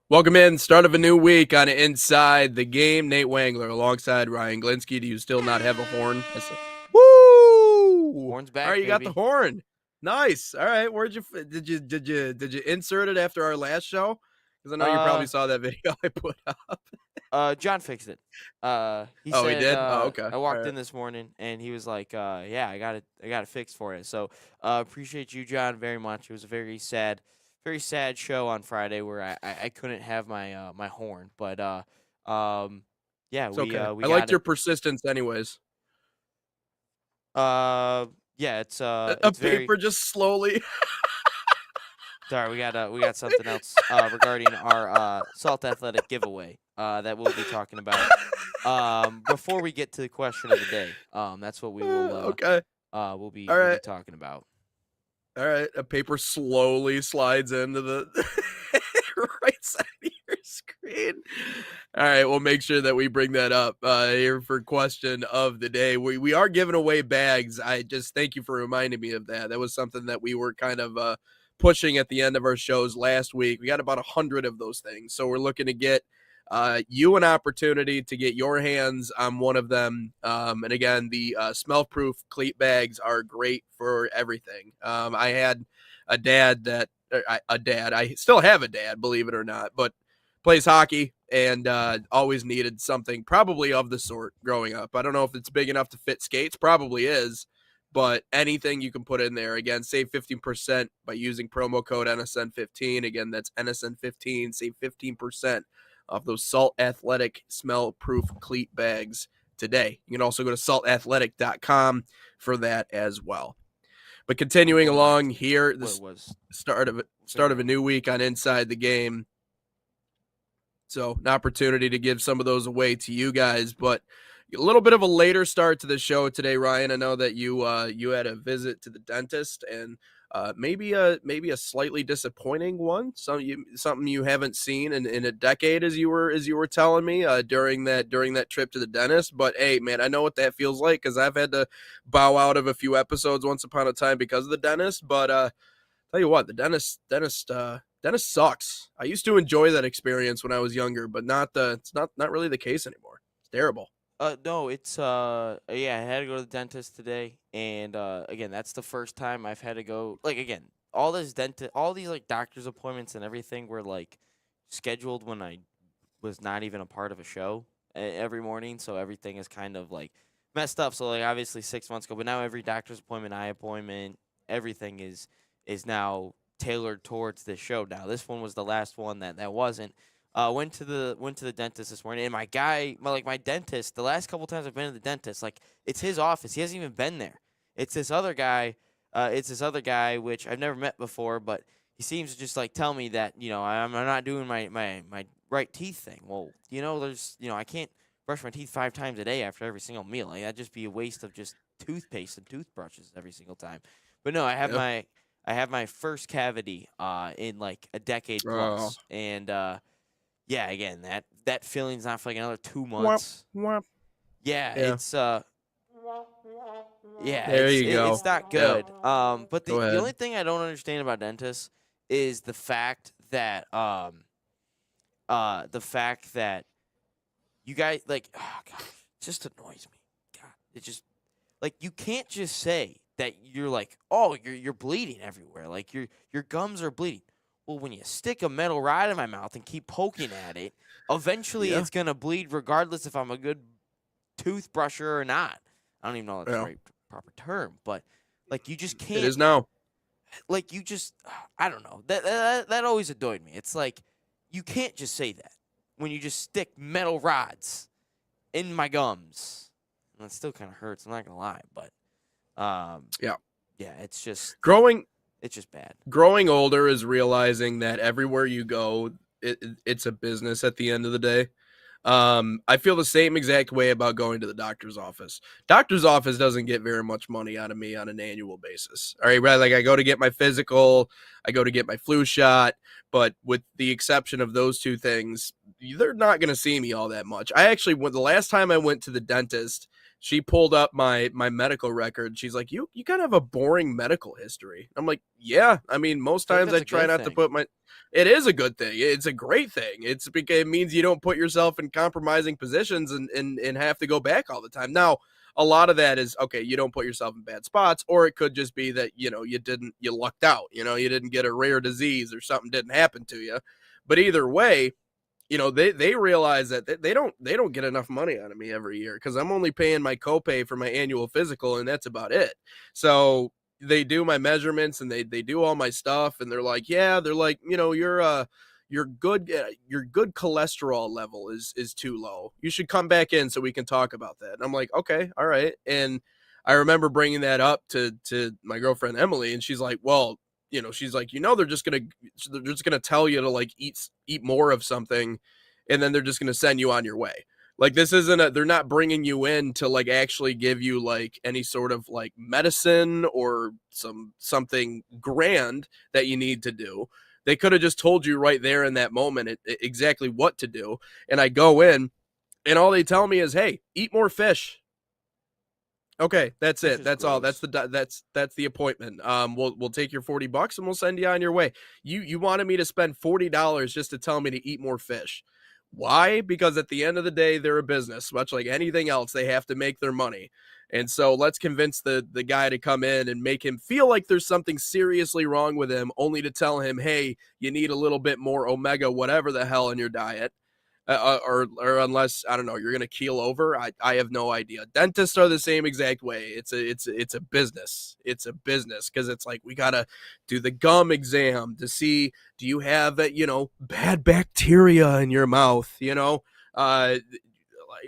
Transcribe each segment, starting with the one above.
Welcome in. Start of a new week on Inside the Game. Nate Wangler alongside Ryan Glinsky. Do you still not have a horn? Woo! Horns All right, back, you got the baby. horn. Nice. All right, where'd you did you insert it after our last show? Because I know you probably Uh, saw that video I put up. John fixed it. He Oh, he said, did. Oh, okay. I All walked right. in this morning and he was like, yeah, I got it fixed for you. So, appreciate you, John, very much. It was a very sad show on Friday where I couldn't have my horn, but yeah, It's we okay. we I got liked it. your persistence, anyways. Yeah, A it's very. paper just slowly. Sorry, we got something else regarding our Salt Athletic giveaway that we'll be talking about. Before we get to the question of the day, that's what we will Okay. we'll be All we'll be right. talking about. All right, a paper slowly slides into the right side of your screen. All right, we'll make sure that we bring that up here for question of the day. We are giving away bags. I just thank you for reminding me of that. That was something that we were kind of pushing at the end of our shows last week. We got about 100 of those things, so we're looking to get you an opportunity to get your hands on one of them. And again, the smell proof cleat bags are great for everything. I had a dad that, I still have a dad, believe it or not, but plays hockey and always needed something probably of the sort growing up. I don't know if it's big enough to fit skates, probably is. But anything you can put in there, again, save 15% by using promo code NSN15. Again, that's NSN15. Save 15% of those Salt Athletic smell proof cleat bags today. You can also go to saltathletic.com for that as well. But continuing Going back along to here, what it this was. We'll start figure of it a out. new week on Inside the Game. So an opportunity to give some of those away to you guys, but a little bit of a later start to the show today, Ryan. I know that you had a visit to the dentist and maybe a slightly disappointing one. Something you haven't seen in a decade, as you were telling me during that trip to the dentist. But hey, man, I know what that feels like because I've had to bow out of a few episodes once upon a time because of the dentist. But tell you what, the dentist sucks. I used to enjoy that experience when I was younger, but it's not really the case anymore. It's terrible. No, it's yeah, I had to go to the dentist today, and again, that's the first time I've had to go. Like again, all these like doctor's appointments and everything were like scheduled when I was not even a part of a show every morning, so everything is kind of like messed up. So like obviously 6 months ago, but now every doctor's appointment, eye appointment, everything is now tailored towards this show. Now this one was the last one that wasn't. Went to the dentist this morning, and my dentist. The last couple times I've been to the dentist, like it's his office. He hasn't even been there. It's this other guy. It's this other guy which I've never met before, but he seems to just like tell me that I'm not doing my right teeth thing. Well, there's I can't brush my teeth 5 times a day after every single meal. Like that'd just be a waste of just toothpaste and toothbrushes every single time. But no, Yeah. I have my first cavity in like a decade Oh. plus, and yeah, again, that feeling's not for like another two Womp, months. womp. Yeah, Yeah. yeah, There you it's go. not Yep. good. But Go the only ahead. thing I don't understand about dentists is the fact that you guys like, oh god, it just annoys me. God, it just like you can't just say that you're like, oh, you're bleeding everywhere, like your gums are bleeding. Well, when you stick a metal rod in my mouth and keep poking at it, eventually Yeah. it's gonna bleed regardless if I'm a good toothbrusher or not. I don't even know if that's the Yeah. right proper term, but like you just It can't is now. like you just I don't know. That always annoyed me. It's like you can't just say that when you just stick metal rods in my gums. And it still kind of hurts. I'm not gonna lie, but Yeah. yeah, Growing it's just bad. growing older is realizing that everywhere you go, it's a business at the end of the day. I feel the same exact way about going to the doctor's office. Doctor's office doesn't get very much money out of me on an annual basis. All right, right? Like I go to get my physical, I go to get my flu shot, but with the exception of those two things, they're not going to see me all that much. I actually went the last time I went to the dentist she pulled up my medical record. She's like, you kind of have a boring medical history. I'm like, yeah. I mean, most I feel like times I that's a try good not to thing. put my. It is a good thing. It's a great thing. It's because it means you don't put yourself in compromising positions and have to go back all the time. Now, a lot of that is okay. You don't put yourself in bad spots, or it could just be that you lucked out. You didn't get a rare disease or something didn't happen to you. But either way, they realize that they don't get enough money out of me every year because I'm only paying my copay for my annual physical, and that's about it. So they do my measurements and they do all my stuff, and they're like, yeah, they're like, your good cholesterol level is too low. You should come back in so we can talk about that. And I'm like, okay, all right. And I remember bringing that up to my girlfriend Emily, and she's like, well, she's like, they're just gonna tell you to like eat more of something, and then they're just gonna send you on your way. Like this isn't they're not bringing you in to like actually give you like any sort of like medicine or something grand that you need to do. They could have just told you right there in that moment exactly what to do. And I go in, and all they tell me is, hey, eat more fish. Okay, that's That's it. just That's all. gross. That's the appointment. We'll take your $40 and we'll send you on your way. You wanted me to spend $40 just to tell me to eat more fish. Why? Because at the end of the day, they're a business, much like anything else. They have to make their money. And so let's convince the guy to come in and make him feel like there's something seriously wrong with him, only to tell him, hey, you need a little bit more omega, whatever the hell, in your diet. Or unless I don't know, you're gonna keel over. I have no idea. Dentists are the same exact way. It's a business. It's a business because it's like we gotta do the gum exam to see, do you have bad bacteria in your mouth. Like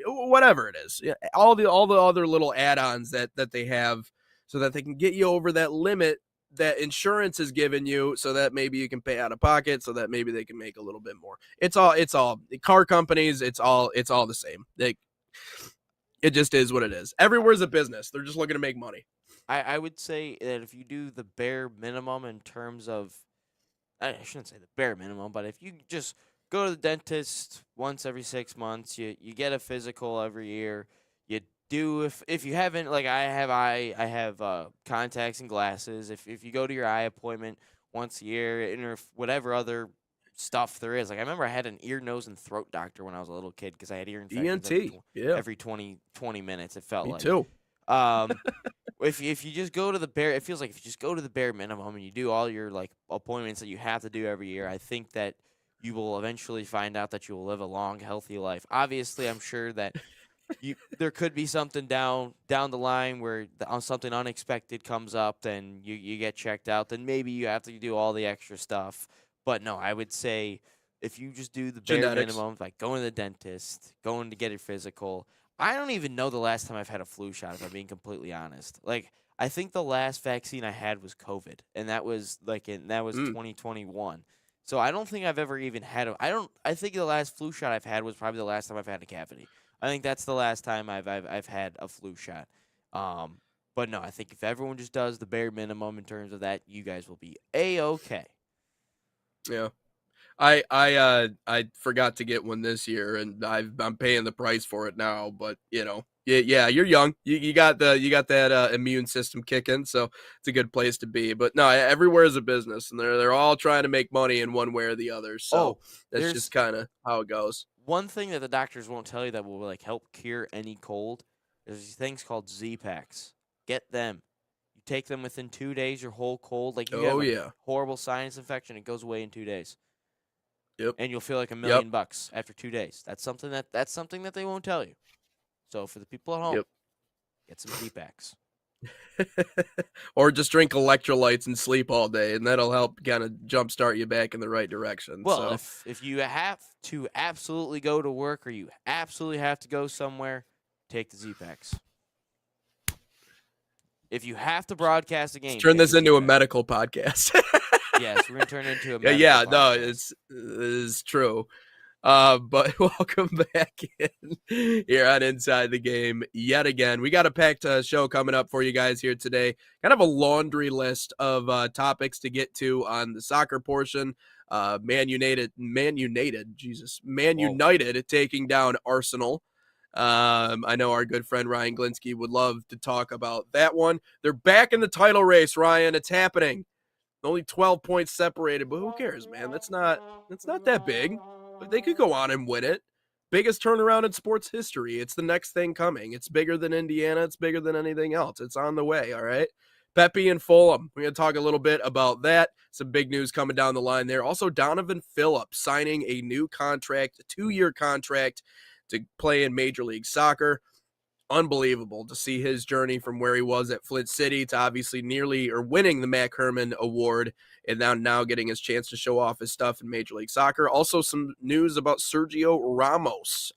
whatever it is. Yeah, all the other little add-ons that they have so that they can get you over that limit that insurance is giving you, so that maybe you can pay out of pocket, so that maybe they can make a little bit more. It's all car companies. It's all the same. It just is what it is. Everywhere's a business. They're just looking to make money. I would say that if you do the bare minimum in terms of, I shouldn't say the bare minimum, but if you just go to the dentist once every 6 months, you get a physical every year. You do, if you haven't, like I have contacts and glasses. If you go to your eye appointment once a year, and or whatever other stuff there is, like I remember I had an ear, nose, and throat doctor when I was a little kid because I had ear infections ENT. Yeah, every 20 minutes. It felt me like. too. Um, if you just go to the bare, it feels like if you just go to the bare minimum and you do all your like appointments that you have to do every year, I think that you will eventually find out that you will live a long, healthy life. Obviously, I'm sure that there could be something down the line where something unexpected comes up, then you get checked out, then maybe you have to do all the extra stuff. But no, I would say if you just do the bare Genetics. minimum, like going to the dentist, going to get your physical. I don't even know the last time I've had a flu shot, if I'm being completely honest. Like I think the last vaccine I had was COVID, and that was Mm. 2021. So I don't think I've ever even had a. I don't. I think the last flu shot I've had was probably the last time I've had a cavity. I think that's the last time I've had a flu shot. Um, but no, I think if everyone just does the bare minimum in terms of that, you guys will be a-okay. Yeah. I forgot to get one this year, and I'm paying the price for it now. But yeah, you're young. You got that immune system kicking, so it's a good place to be. But no, everywhere is a business, and they're all trying to make money in one way or the other. So Oh, that's just there's kind of how it goes. one thing that the doctors won't tell you that will like help cure any cold. There's these things called Z packs. Get them. You take them within 2 days. Your whole cold, like you have Oh a yeah. horrible sinus infection, it goes away in 2 days, Yep. and you'll feel like a Yep. million bucks after 2 days. That's something that they won't tell you. So for the people at home, Yep. get some Z packs. Or just drink electrolytes and sleep all day, and that'll help kind of jumpstart you back in the right direction. Well, So if you have to absolutely go to work or you absolutely have to go somewhere, take the Z packs. If you have to broadcast a let's game, turn take this the into a Z-Packs. medical podcast. Yes, we're gonna turn it into a Yeah, medical yeah, no, podcast. it's true. But welcome back in here on Inside the Game yet again. We got a packed show coming up for you guys here today. Kind of a laundry list of topics to get to on the soccer portion. Man Whoa. United taking down Arsenal. I know our good friend Ryan Glinsky would love to talk about that one. They're back in the title race, Ryan. It's happening. Only 12 points separated, but who cares, man? That's not that big. But they could go on and win it. Biggest turnaround in sports history. It's the next thing coming. It's bigger than Indiana. It's bigger than anything else. It's on the way, all right? Pepe and Fulham. We're going to talk a little bit about that. Some big news coming down the line there. Also, Donovan Phillips signing a new contract, a 2-year contract to play in Major League Soccer. Unbelievable to see his journey from where he was at Flint City to obviously nearly or winning the Mac Herman Award and now getting his chance to show off his stuff in Major League Soccer. Also, some news about Sergio Ramos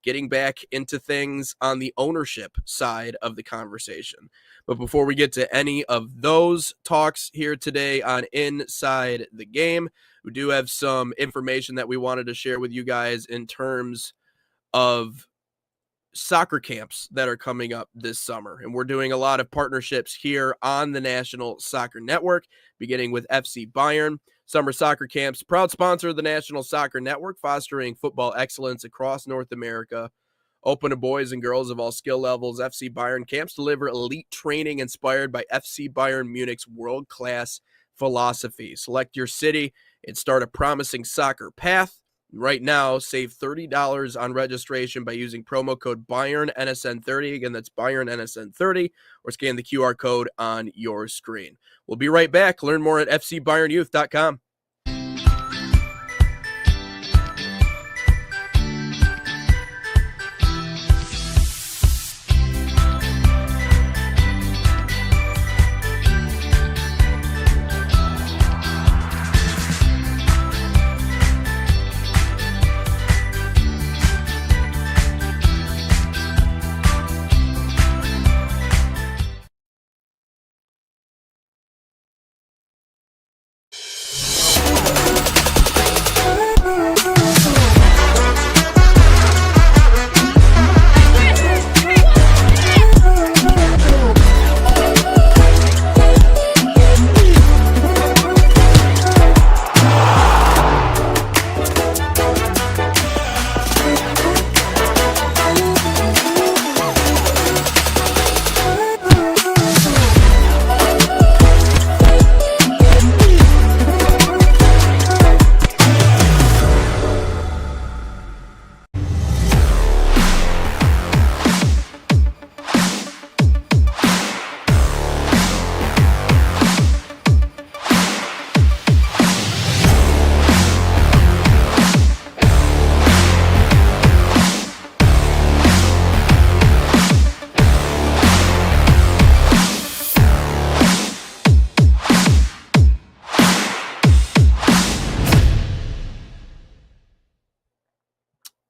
getting back into things on the ownership side of the conversation. But before we get to any of those talks here today on Inside the Game, we do have some information that we wanted to share with you guys in terms of soccer camps that are coming up this summer. And we're doing a lot of partnerships here on the National Soccer Network, beginning with FC Bayern. Summer soccer camps, proud sponsor of the National Soccer Network, fostering football excellence across North America. Open to boys and girls of all skill levels. FC Bayern camps deliver elite training inspired by FC Bayern Munich's world-class philosophy. Select your city and start a promising soccer path. Right now, save $30 on registration by using promo code BayernNSN30. Again, that's BayernNSN30, or scan the QR code on your screen. We'll be right back. Learn more at FCBayernYouth.com.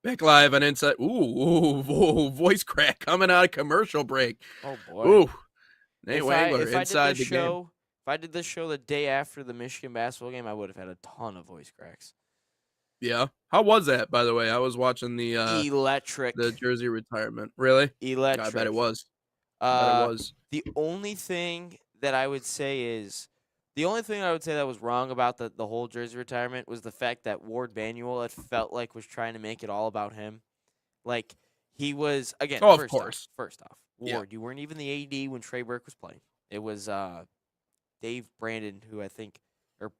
Back live on Inside. Ooh, voice crack coming out of commercial break. Oh boy. Ooh, Nate Wangler inside the game. If I did this show the day after the Michigan basketball game, I would have had a ton of voice cracks. Yeah. How was that, by the way? I was watching the electric, the jersey retirement. Really? electric. I bet it was. I bet it was. The only thing that I would say that was wrong about the whole jersey retirement was the fact that Ward Manuel, it felt like, was trying to make it all about him. Like, he was, again, Oh, of course. First off, Yeah. Ward, you weren't even the AD when Trey Burke was playing. It was Dave Brandon, who I think, or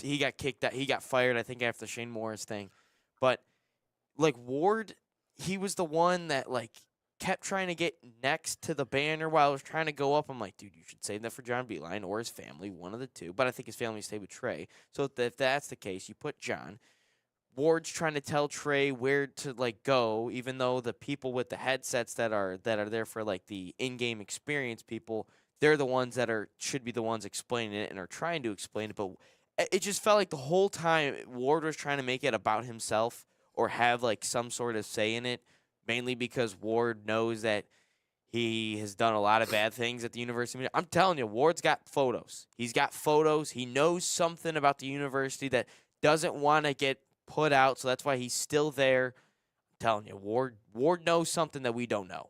he got kicked out. He got fired, I think, after the Shane Morris thing. But, like, Ward, he was the one that, like, kept trying to get next to the banner while I was trying to go up. I'm like, dude, you should save that for John Beeline or his family, one of the two. But I think his family stayed with Trey. So if that's the case, you put John. Ward's trying to tell Trey where to, like, go, even though the people with the headsets that are there for, like, the in-game experience people, they're the ones that should be the ones explaining it and are trying to explain it. But it just felt like the whole time Ward was trying to make it about himself or have, like, some sort of say in it, mainly because Ward knows that he has done a lot of bad things at the university. I'm telling you, Ward's got photos. He's got photos. He knows something about the university that doesn't want to get put out, so that's why he's still there. I'm telling you, Ward knows something that we don't know.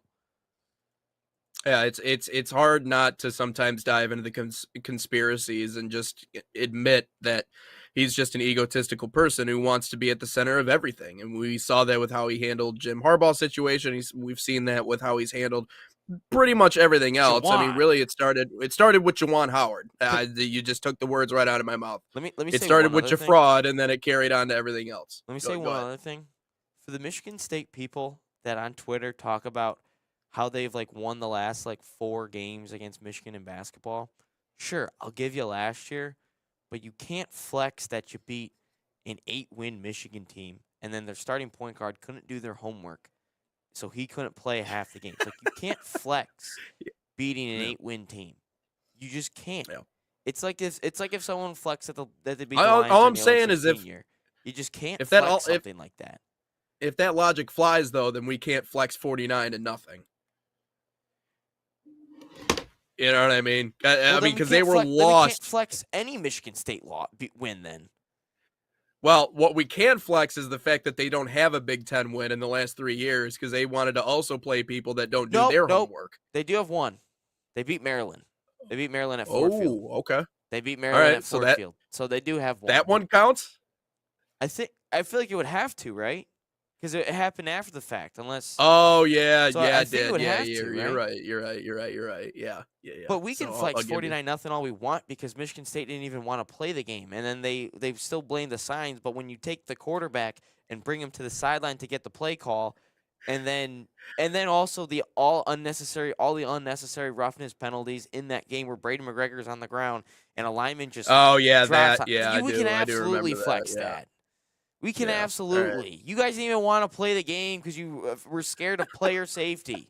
Yeah, it's hard not to sometimes dive into the conspiracies and just admit that He's just an egotistical person who wants to be at the center of everything. And we saw that with how he handled Jim Harbaugh's situation. We've seen that with how he's handled pretty much everything else. I mean, Juwan. really, it started with Juwan Howard. You just took the words right out of my mouth. Let me It say started one with other your thing. fraud, and then it carried on to everything else. Let me say one other thing. For the Michigan State people that on Twitter talk about how they've like won the last like 4 games against Michigan in basketball, sure, I'll give you last year, but you can't flex that you beat an 8-win Michigan team, and then their starting point guard couldn't do their homework, so he couldn't play half the games. Like, you can't flex beating an 8-win team. You just can't. Yeah. It's like if someone flexed that they beat the All Lions I'm in the saying is 0-16 year. You just can't if that flex all- if- something like that. If that logic flies, though, then we can't flex 49 and nothing. You know what I mean? I mean, because they were lost. We can't flex any Michigan State win then. Well, what we can flex is the fact that they don't have a Big Ten win in the last 3 years because they wanted to also play people that don't do their homework. They do have one. They beat Maryland. They beat Maryland at Ford Field. Oh, okay. They beat Maryland at Ford Field. So they do have one. That one counts? I feel like it would have to, right? Because it happened after the fact, unless. Oh yeah, so yeah, I it think did. it would yeah, have you're, to, you're right? right. You're right. Yeah. But we can flex I'll give you- 49-0 all we want because Michigan State didn't even want to play the game, and then they still blame the signs. But when you take the quarterback and bring him to the sideline to get the play call, and then also all the unnecessary roughness penalties in that game where Brady McGregor is on the ground and a lineman just Oh yeah, drops that on- yeah. we I do, can I do absolutely remember flex that. Yeah. that. We can Yeah, all right. absolutely. You guys didn't even want to play the game because you were scared of player safety.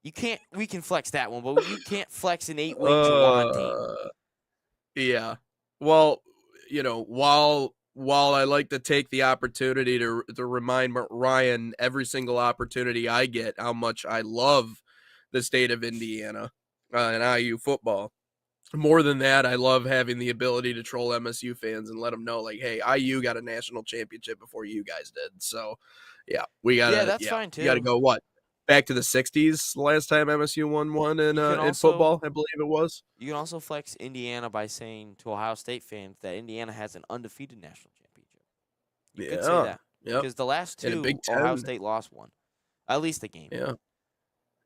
You can't. We can flex that one, but you can't flex an 8-win Juwan team. Yeah. Well, while I like to take the opportunity to remind Ryan every single opportunity I get how much I love the state of Indiana and IU football. More than that, I love having the ability to troll MSU fans and let them know, like, hey, IU got a national championship before you guys did. So, yeah, we got to. Yeah, that's fine too. You got to go back to the 60s, the last time MSU won one in football, I believe it was. You can also flex Indiana by saying to Ohio State fans that Indiana has an undefeated national championship. You could say that. Because the last 2, Ohio State lost one. At least a game. Yeah.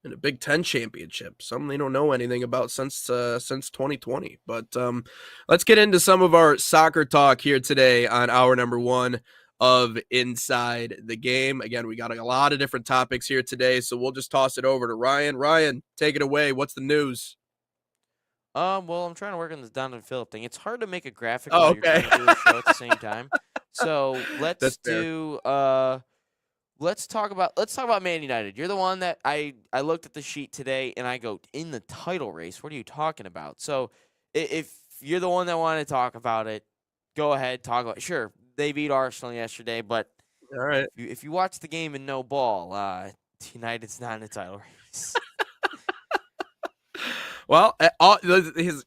And a Big Ten championship, something they don't know anything about since 2020. But let's get into some of our soccer talk here today on hour number 1 of Inside the Game. Again, we got a lot of different topics here today, so we'll just toss it over to Ryan. Ryan, take it away. What's the news? Well, I'm trying to work on this Donovan Phillip thing. It's hard to make a graphic Oh, while okay. you're trying to do a show at the same time. So let's do. Let's talk about Man United. You're the one that I looked at the sheet today and I go, in the title race. What are you talking about? So if you're the one that wanted to talk about it, go ahead, talk about it. Sure, they beat Arsenal yesterday, but all right, if you watch the game and no ball, United's not in the title race. Well,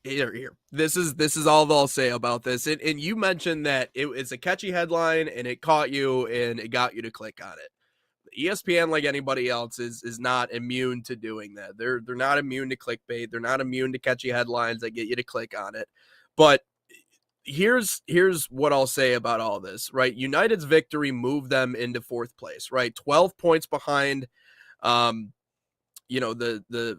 here. This is all I'll say about this. And you mentioned that it's a catchy headline and it caught you and it got you to click on it. ESPN, like anybody else, is not immune to doing that. They're not immune to clickbait. They're not immune to catchy headlines that get you to click on it. But here's what I'll say about all this, right? United's victory moved them into 4th place, right? 12 points behind the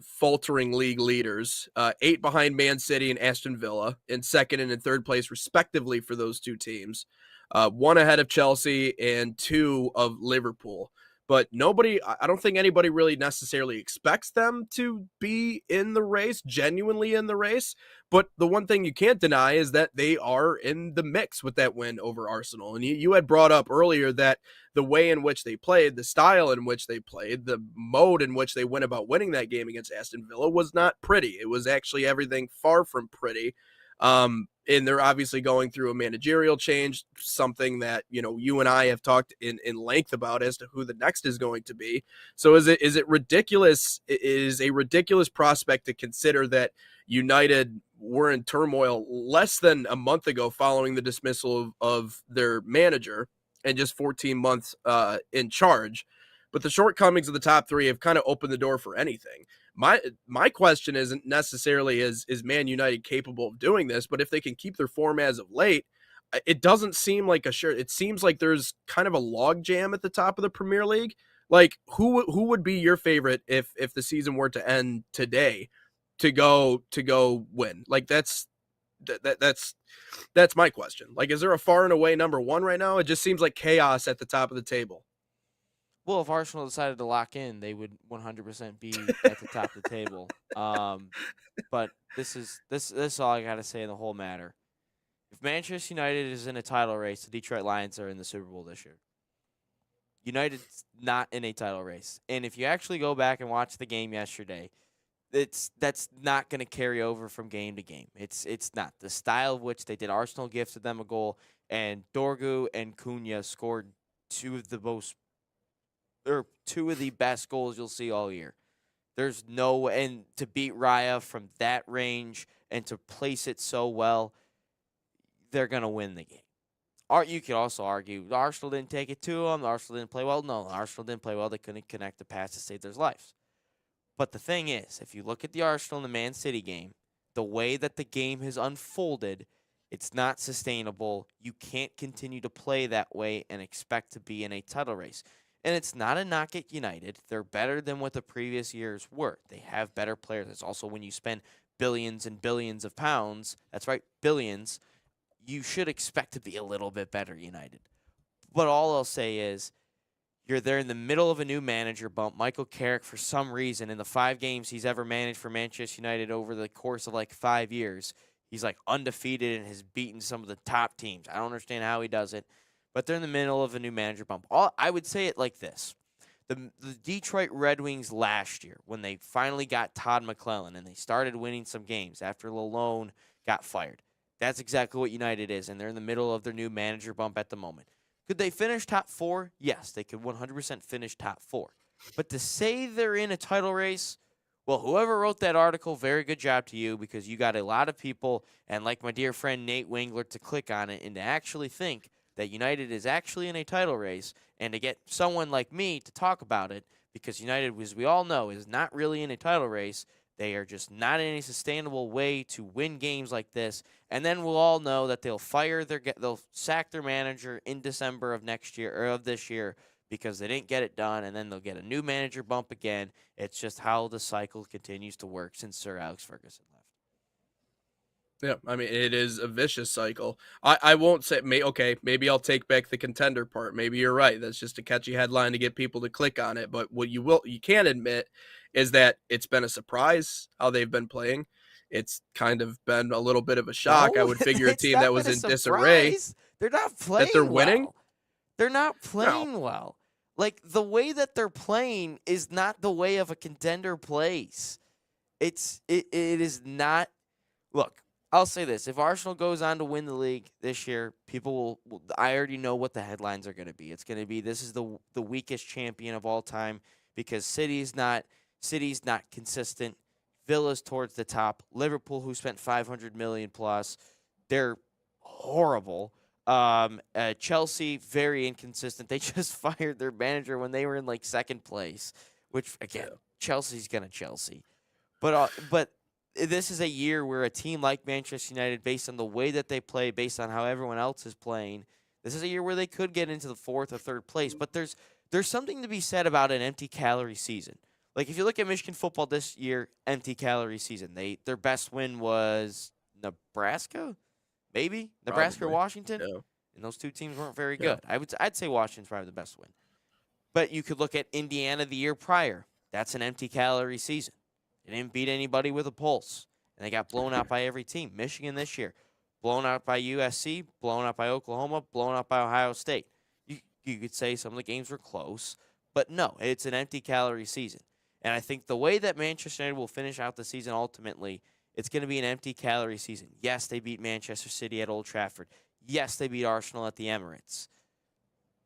faltering league leaders, 8 behind Man City and Aston Villa in 2nd and in 3rd place respectively for those 2 teams, 1 ahead of Chelsea and 2 of Liverpool. But I don't think anybody really necessarily expects them to be in the race, genuinely in the race. But the one thing you can't deny is that they are in the mix with that win over Arsenal. And you had brought up earlier that the way in which they played, the style in which they played, the mode in which they went about winning that game against Aston Villa was not pretty. It was actually everything far from pretty. And they're obviously going through a managerial change, something that, you and I have talked in length about as to who the next is going to be. So is it ridiculous? It is a ridiculous prospect to consider that United were in turmoil less than a month ago following the dismissal of their manager and just 14 months in charge. But the shortcomings of the top 3 have kind of opened the door for anything. My question isn't necessarily is Man United capable of doing this, but if they can keep their form as of late, it doesn't seem like a sure. It seems like there's kind of a log jam at the top of the Premier League. Like who would be your favorite if the season were to end today to go win? Like that's my question. Like, is there a far and away number one right now? It just seems like chaos at the top of the table. Well, if Arsenal decided to lock in, they would 100% be at the top of the table. But this is all I got to say in the whole matter. If Manchester United is in a title race, the Detroit Lions are in the Super Bowl this year. United's not in a title race. And if you actually go back and watch the game yesterday, that's not going to carry over from game to game. It's not. The style of which they did, Arsenal gifted them a goal, and Dorgu and Cunha scored two of the best goals you'll see all year. There's no, and to beat Raya from that range and to place it so well, they're going to win the game. You could also argue Arsenal didn't take it to them. Arsenal didn't play well. No, Arsenal didn't play well. They couldn't connect the pass to save their lives. But the thing is, if you look at the Arsenal and the Man City game, the way that the game has unfolded, it's not sustainable. You can't continue to play that way and expect to be in a title race. And it's not a knock at United. They're better than what the previous years were. They have better players. It's also when you spend billions and billions of pounds, that's right, billions, you should expect to be a little bit better, United. But all I'll say is you're there in the middle of a new manager bump. Michael Carrick, for some reason, in the 5 games he's ever managed for Manchester United over the course of like 5 years, he's like undefeated and has beaten some of the top teams. I don't understand how he does it, but they're in the middle of a new manager bump. I would say it like this. The Detroit Red Wings last year, when they finally got Todd McClellan and they started winning some games after Lalone got fired, that's exactly what United is, and they're in the middle of their new manager bump at the moment. Could they finish top 4? Yes, they could 100% finish top 4. But to say they're in a title race, well, whoever wrote that article, very good job to you, because you got a lot of people, and like my dear friend Nate Wingler, to click on it and to actually think that United is actually in a title race, and to get someone like me to talk about it, because United, as we all know, is not really in a title race. They are just not in a sustainable way to win games like this. And then we'll all know that they'll sack their manager in December of next year or of this year because they didn't get it done, and then they'll get a new manager bump again. It's just how the cycle continues to work since Sir Alex Ferguson left. Yeah, I mean, it is a vicious cycle. I won't say, okay, maybe I'll take back the contender part. Maybe you're right. That's just a catchy headline to get people to click on it. But what you can admit is that it's been a surprise how they've been playing. It's kind of been a little bit of a shock. No, I would figure a it's team not that been was a in disarray surprise. They're not playing that they're winning. well. They're not No, playing well. Like, the way that they're playing is not the way of a contender plays. It is not. Look, I'll say this. If Arsenal goes on to win the league this year, people will I already know what the headlines are going to be. It's going to be, this is the weakest champion of all time, because City's not consistent. Villa's towards the top. Liverpool, who spent 500 million plus, they're horrible. Chelsea, very inconsistent. They just fired their manager when they were in like second place, which again, Chelsea's gonna Chelsea. But this is a year where a team like Manchester United, based on the way that they play, based on how everyone else is playing, this is a year where they could get into the 4th or 3rd place. But there's something to be said about an empty calorie season. Like, if you look at Michigan football this year, empty calorie season. Their best win was Nebraska, maybe Nebraska or Washington, and those two teams weren't very good. I'd say Washington's probably the best win. But you could look at Indiana the year prior. That's an empty calorie season. They didn't beat anybody with a pulse, and they got blown out by every team. Michigan this year, blown out by USC, blown out by Oklahoma, blown out by Ohio State. You could say some of the games were close, but no, it's an empty calorie season. And I think the way that Manchester United will finish out the season ultimately, it's going to be an empty calorie season. Yes, they beat Manchester City at Old Trafford. Yes, they beat Arsenal at the Emirates.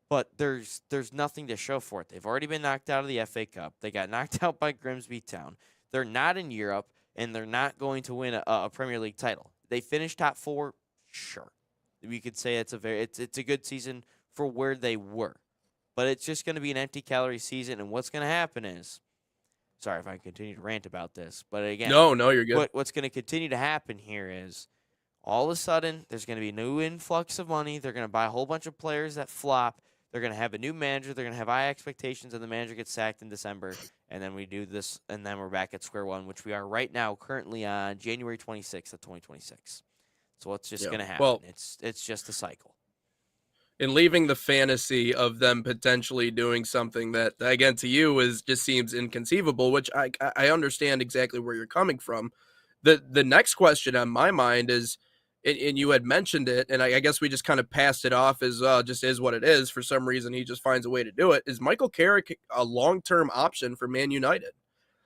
But there's nothing to show for it. They've already been knocked out of the FA Cup. They got knocked out by Grimsby Town. They're not in Europe, and they're not going to win a Premier League title. They finished top 4, sure. We could say it's a good season for where they were. But it's just going to be an empty calorie season, and what's going to happen is, sorry if I continue to rant about this, but again, no, you're good. What's going to continue to happen here is All of a sudden, there's going to be a new influx of money. They're going to buy a whole bunch of players that flop. They're going to have a new manager. They're going to have high expectations, and the manager gets sacked in December. And then we do this, and then we're back at square one, which we are right now, currently on January 26th of 2026. So what's just Yeah. going to happen? Well, it's just a cycle. in leaving the fantasy of them potentially doing something that, again, to you just seems inconceivable, which I understand exactly where you're coming from. The next question on my mind is, and you had mentioned it, and I guess we just kind of passed it off as just is what it is. For some reason, he just finds a way to do it. Is Michael Carrick a long-term option for Man United?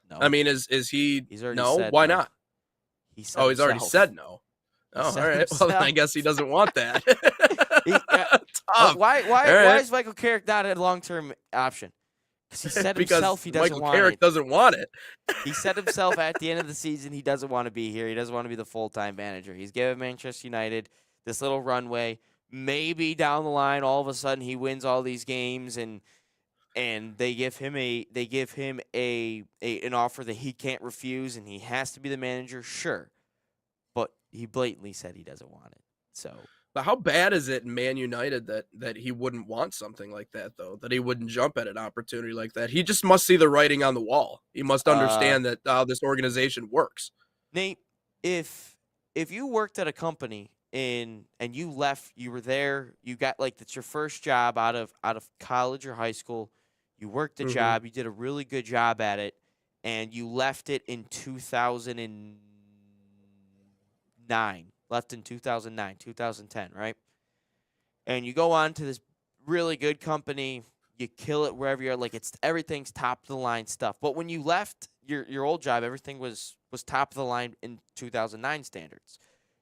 No. I mean, is he? He's already No, said why no. not? He said He's already himself. said no. He Oh, said all right. Well, then I himself. guess he doesn't want that. Well, why right. is Michael Carrick not a long-term option? Because he said Because himself he doesn't Michael want Carrick it. doesn't want it. He said himself at the end of the season he doesn't want to be here. He doesn't want to be the full-time manager. He's given Manchester United this little runway. Maybe down the line, all of a sudden, he wins all these games and they give him an offer that he can't refuse, and he has to be the manager. Sure, but he blatantly said he doesn't want it. So. But how bad is it in Man United that he wouldn't want something like that, though? That he wouldn't jump at an opportunity like that? He just must see the writing on the wall. He must understand that how this organization works. Nate, if you worked at a company and you left, you were there, you got that's your first job out of college or high school, you worked a job, you did a really good job at it, and you left it in 2009. Left in 2009, 2010, right? And you go on to this really good company, you kill it wherever you're, everything's top of the line stuff. But when you left your old job, everything was top of the line in 2009 standards.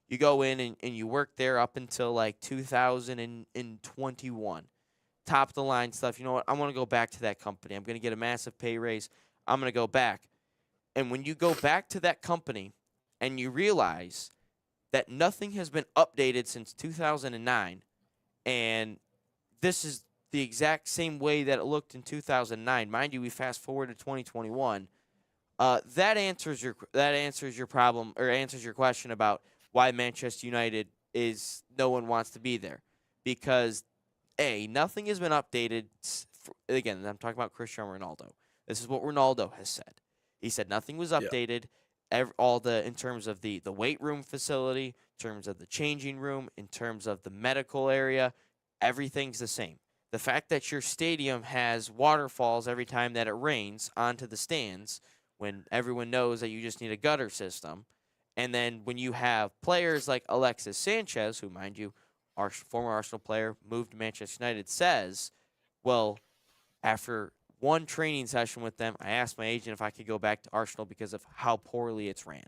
You go in and you work there up until 2021. Top of the line stuff. You know what? I want to go back to that company. I'm going to get a massive pay raise. I'm going to go back. And when you go back to that company and you realize that nothing has been updated since 2009, and this is the exact same way that it looked in 2009. Mind you, we fast forward to 2021. That answers your problem, or answers your question about why Manchester United is no one wants to be there, because nothing has been updated. Again, I'm talking about Cristiano Ronaldo. This is what Ronaldo has said. He said nothing was updated. In terms of the weight room facility, in terms of the changing room, in terms of the medical area, everything's the same. The fact that your stadium has waterfalls every time that it rains onto the stands, when everyone knows that you just need a gutter system, and then when you have players like Alexis Sanchez, who, mind you, our former Arsenal player, moved to Manchester United, says, well, after one training session with them, I asked my agent if I could go back to Arsenal because of how poorly it's ran.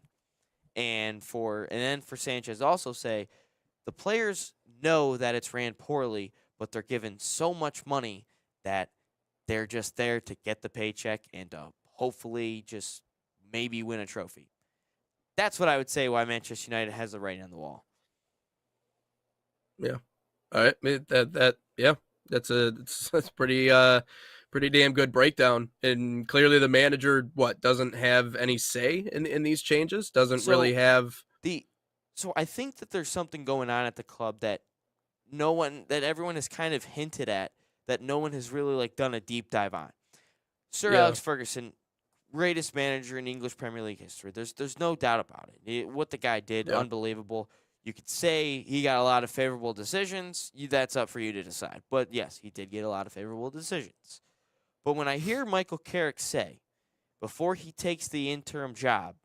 And then for Sanchez to also say, the players know that it's ran poorly, but they're given so much money that they're just there to get the paycheck and hopefully just maybe win a trophy. That's what I would say why Manchester United has the writing on the wall. Yeah. All right. That's pretty pretty damn good breakdown. And clearly the manager doesn't have any say in these changes, doesn't really have So I think that there's something going on at the club that everyone has kind of hinted at, that no one has really done a deep dive on. Sir Alex Ferguson, greatest manager in English Premier League history. There's no doubt about it. What the guy did, unbelievable. You could say he got a lot of favorable decisions. That's up for you to decide. But yes, he did get a lot of favorable decisions. But when I hear Michael Carrick say, before he takes the interim job,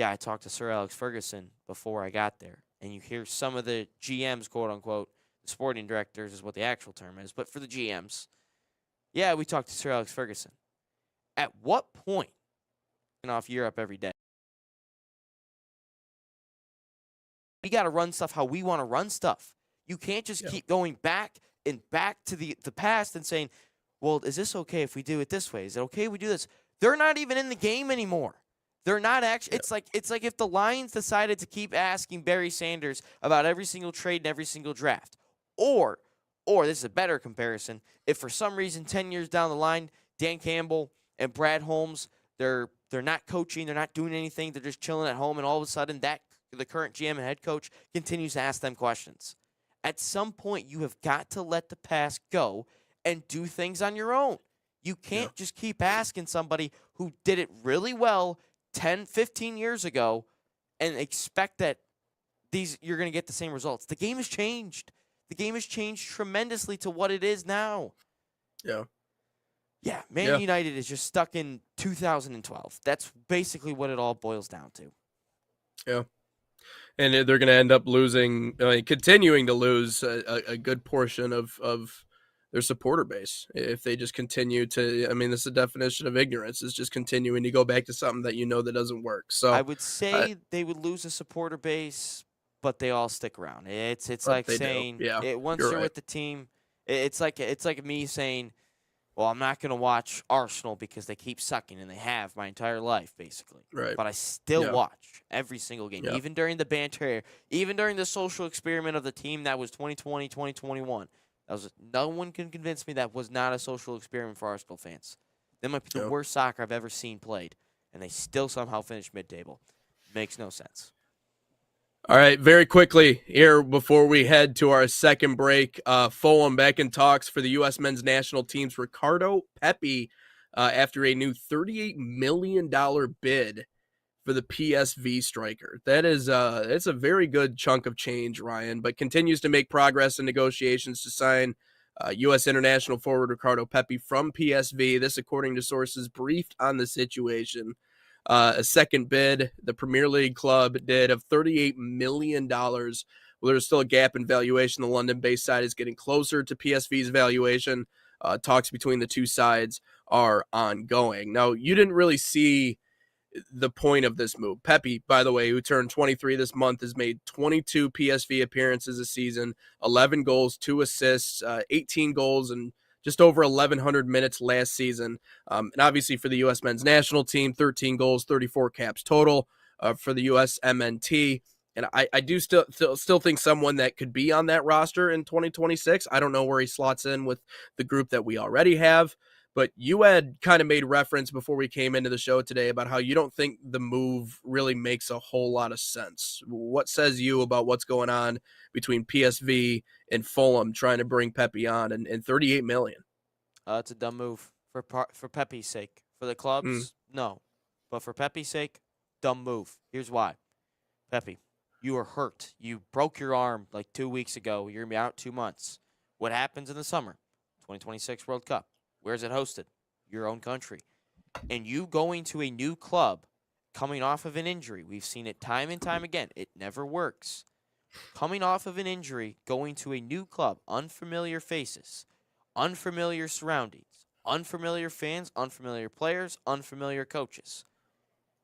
I talked to Sir Alex Ferguson before I got there, and you hear some of the GMs, quote unquote, the sporting directors is what the actual term is, but for the GMs, we talked to Sir Alex Ferguson. At what point, off Europe every day, we got to run stuff how we want to run stuff. You can't just keep going back and back to the past and saying, well, is this okay if we do it this way? Is it okay if we do this? They're not even in the game anymore. They're not actually. It's like if the Lions decided to keep asking Barry Sanders about every single trade and every single draft, or this is a better comparison. If for some reason 10 years down the line, Dan Campbell and Brad Holmes, they're not coaching, they're not doing anything, they're just chilling at home, and all of a sudden that the current GM and head coach, continues to ask them questions. At some point, you have got to let the past go and do things on your own. You Yeah. can't just keep asking somebody who did it really well 10, 15 years ago and expect that you're going to get the same results. The game has changed. The game has changed tremendously to what it is now. Yeah. Yeah, Man Yeah. United is just stuck in 2012. That's basically what it all boils down to. Yeah. And they're going to end up losing, continuing to lose a good portion of their supporter base if they just continue to. I mean, this is the definition of ignorance, is just continuing to go back to something that that doesn't work. So I would say they would lose a supporter base, but they all stick around. It's like they do. saying Yeah, once you're you're right. with the team, it's like me saying, well, I'm not going to watch Arsenal because they keep sucking, and they have my entire life, basically. Right. But I still Yeah. watch every single game, Yeah. even during the banter, even during the social experiment of the team that was 2020, 2021. No one can convince me that was not a social experiment for Arsenal fans. That might be the Yeah. worst soccer I've ever seen played, and they still somehow finished mid-table. Makes no sense. All right, very quickly here before we head to our second break, Fulham back in talks for the U.S. men's national team's Ricardo Pepi after a new $38 million bid for the PSV striker. That is it's a very good chunk of change, Ryan, but continues to make progress in negotiations to sign U.S. international forward Ricardo Pepi from PSV. This, according to sources briefed on the situation. A second bid, the Premier League club did, of $38 million. Well, there's still a gap in valuation. The London-based side is getting closer to PSV's valuation. Talks between the two sides are ongoing. Now, you didn't really see the point of this move. Pepi, by the way, who turned 23 this month, has made 22 PSV appearances a season, 11 goals, 2 assists, 18 goals, and just over 1,100 minutes last season. And obviously for the U.S. men's national team, 13 goals, 34 caps total for the U.S. MNT. And I do still think someone that could be on that roster in 2026. I don't know where he slots in with the group that we already have. But you had kind of made reference before we came into the show today about how you don't think the move really makes a whole lot of sense. What says you about what's going on between PSV and Fulham trying to bring Pepi on and $38 million? It's a dumb move for Pepe's sake. For the clubs, no. But for Pepe's sake, dumb move. Here's why. Pepi, you were hurt. You broke your arm like 2 weeks ago. You're going to be out 2 months. What happens in the summer? 2026 World Cup. Where's it hosted? Your own country. And you going to a new club coming off of an injury. We've seen it time and time again. It never works. Coming off of an injury, going to a new club, unfamiliar faces, unfamiliar surroundings, unfamiliar fans, unfamiliar players, unfamiliar coaches.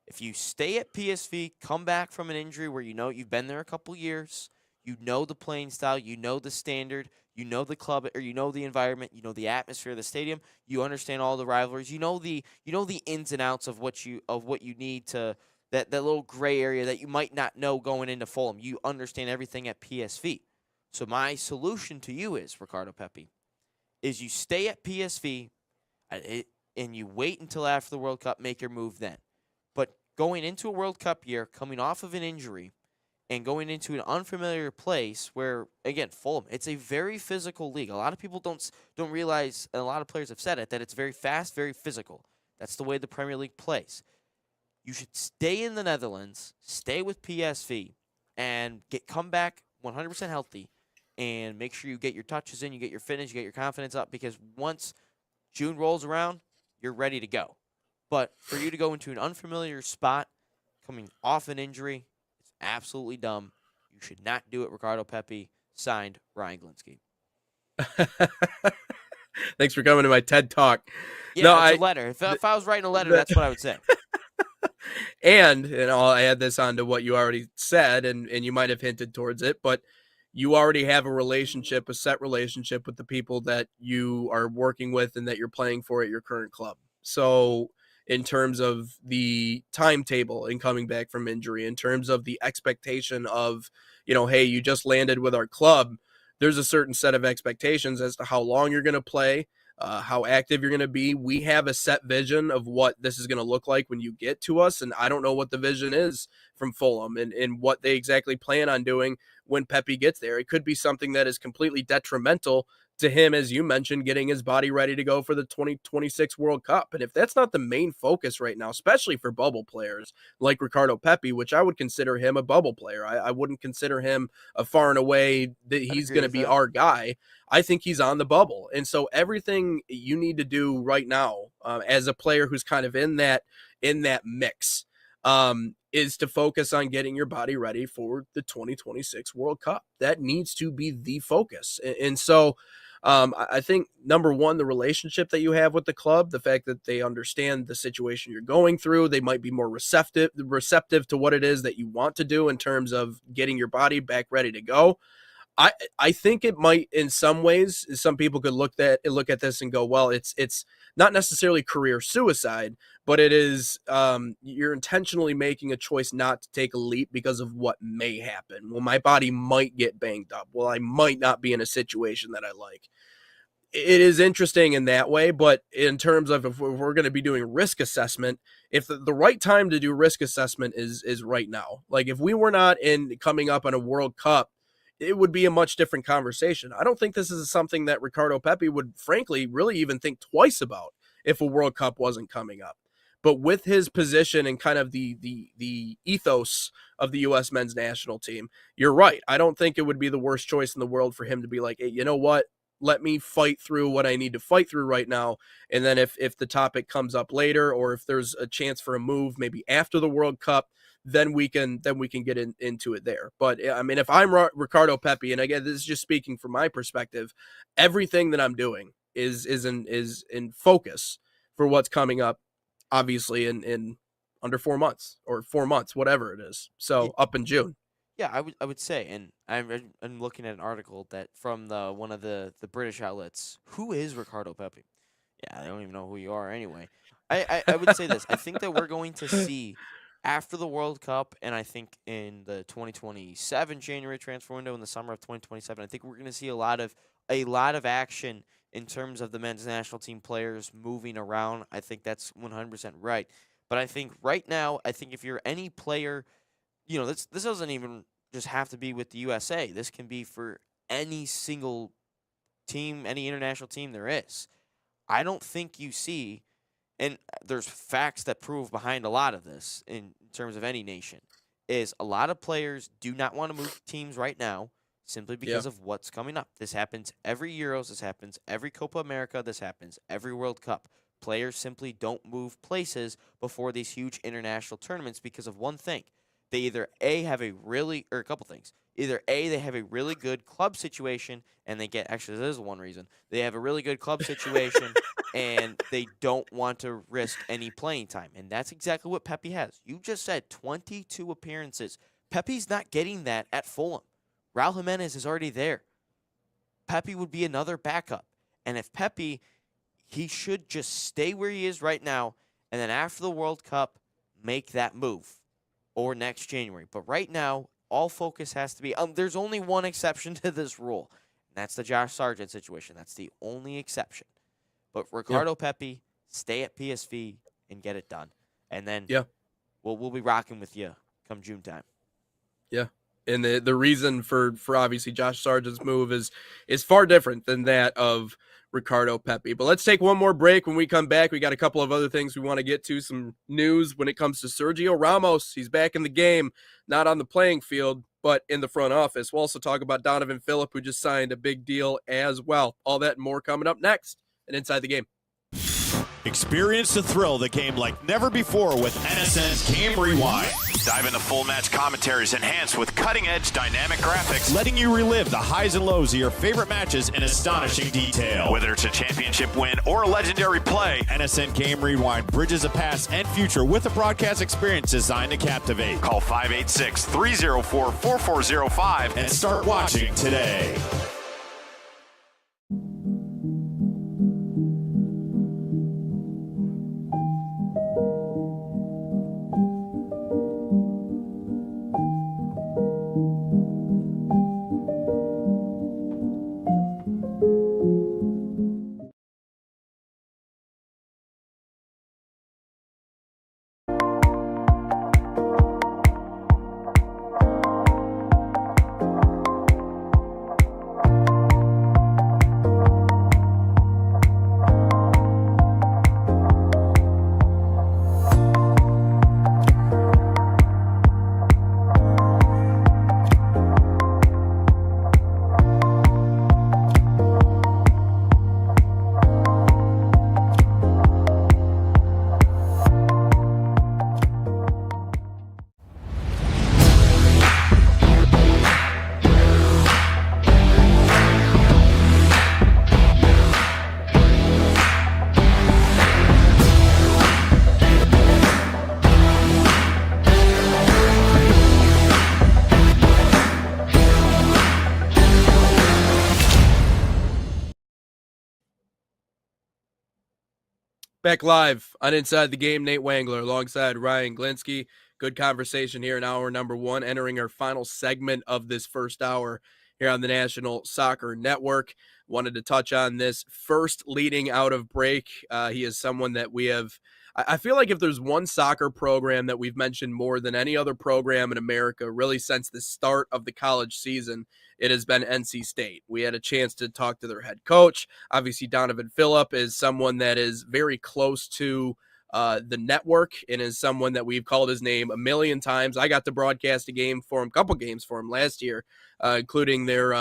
If you stay at PSV, come back from an injury where you know you've been there a couple years, you know the playing style, you know the standard, you know the club, or you know the environment, you know the atmosphere of the stadium, you understand all the rivalries, you know the ins and outs of what you need to that little gray area that you might not know going into Fulham. You understand everything at PSV. So my solution to you is, Ricardo Pepi, is you stay at PSV and you wait until after the World Cup, make your move then. But going into a World Cup year, coming off of an injury, and going into an unfamiliar place where, again, Fulham, it's a very physical league. A lot of people don't realize, and a lot of players have said it, that it's very fast, very physical. That's the way the Premier League plays. You should stay in the Netherlands, stay with PSV, and come back 100% healthy, and make sure you get your touches in, you get your fitness, you get your confidence up, because once June rolls around, you're ready to go. But for you to go into an unfamiliar spot, coming off an injury, absolutely dumb. You should not do it. Ricardo Pepi, signed, Ryan Glinsky. Thanks for coming to my TED Talk. Yeah, no, it's a letter. If I was writing a letter, that's what I would say. And I'll add this on to what you already said, and you might have hinted towards it, but you already have a set relationship with the people that you are working with and that you're playing for at your current club. So in terms of the timetable in coming back from injury, in terms of the expectation of, hey, you just landed with our club, there's a certain set of expectations as to how long you're going to play, how active you're going to be. We have a set vision of what this is going to look like when you get to us, and I don't know what the vision is from Fulham and what they exactly plan on doing when Pepe gets there. It could be something that is completely detrimental to him, as you mentioned, getting his body ready to go for the 2026 World Cup. And if that's not the main focus right now, especially for bubble players like Ricardo Pepi, which I would consider him a bubble player, I wouldn't consider him a far and away that he's going to be our guy. I think he's on the bubble. And so everything you need to do right now as a player who's kind of in that mix is to focus on getting your body ready for the 2026 World Cup. That needs to be the focus. And so I think, number one, the relationship that you have with the club, the fact that they understand the situation you're going through, they might be more receptive to what it is that you want to do in terms of getting your body back ready to go. I think it might, in some ways, some people could look at this and go, well, it's not necessarily career suicide, but it is you're intentionally making a choice not to take a leap because of what may happen. Well, my body might get banged up. Well, I might not be in a situation that I like. It is interesting in that way, but in terms of if we're going to be doing risk assessment, if the right time to do risk assessment is right now. Like if we were not coming up on a World Cup, it would be a much different conversation. I don't think this is something that Ricardo Pepi would, frankly, really even think twice about if a World Cup wasn't coming up. But with his position and kind of the ethos of the U.S. men's national team, you're right. I don't think it would be the worst choice in the world for him to be like, hey, you know what? Let me fight through what I need to fight through right now. And then if the topic comes up later, or if there's a chance for a move maybe after the World Cup, then we can get into it there. But I mean, if I'm Ricardo Pepi, and again, this is just speaking from my perspective, everything that I'm doing is in focus for what's coming up, obviously in under 4 months or 4 months, whatever it is. So up in June. Yeah, I would say, and I'm looking at an article that from one of the British outlets. Who is Ricardo Pepi? Yeah, I don't even know who you are anyway. I would say this. I think that we're going to see after the World Cup, and I think in the 2027 January transfer window in the summer of 2027, I think we're going to see a lot of action in terms of the men's national team players moving around. I think that's 100% right. But I think right now, I think if you're any player, this doesn't even just have to be with the USA. This can be for any single team, any international team there is. I don't think you see, and there's facts that prove behind a lot of this in terms of any nation, is a lot of players do not want to move teams right now simply because of what's coming up. This happens every Euros. This happens every Copa America. This happens every World Cup. Players simply don't move places before these huge international tournaments because of one thing. They either a couple things. Either A, they have a really good club situation and this is one reason. They have a really good club situation and they don't want to risk any playing time. And that's exactly what Pepi has. You just said 22 appearances. Pepi's not getting that at Fulham. Raul Jimenez is already there. Pepi would be another backup. And if Pepi, he should just stay where he is right now and then after the World Cup, make that move. Or next January. But right now, all focus has to be there's only one exception to this rule, and that's the Josh Sargent situation. That's the only exception. But Ricardo Pepi, stay at PSV and get it done. And then we'll be rocking with you come June time. Yeah. And the reason for obviously Josh Sargent's move is far different than that of Ricardo Pepi. But let's take one more break. When we come back, we got a couple of other things we want to get to, some news when it comes to Sergio Ramos. He's back in the game, not on the playing field, but in the front office. We'll also talk about Donovan Phillip, who just signed a big deal as well. All that and more coming up next and Inside the Game. Experience the thrill of the game like never before with NSN's Game Rewind. Dive into full match commentaries enhanced with cutting-edge dynamic graphics, letting you relive the highs and lows of your favorite matches in astonishing detail. Whether it's a championship win or a legendary play, NSN Game Rewind bridges the past and future with a broadcast experience designed to captivate. Call 586-304-4405 and start watching today. Back live on Inside the Game, Nate Wangler alongside Ryan Glinsky. Good conversation here in hour number one, entering our final segment of this first hour here on the National Soccer Network. Wanted to touch on this first leading out of break. He is someone that we have, I feel like if there's one soccer program that we've mentioned more than any other program in America, really since the start of the college season, it has been NC State. We had a chance to talk to their head coach. Obviously, Donovan Phillip is someone that is very close to the network and is someone that we've called his name a million times. I got to broadcast a couple games for him last year, including their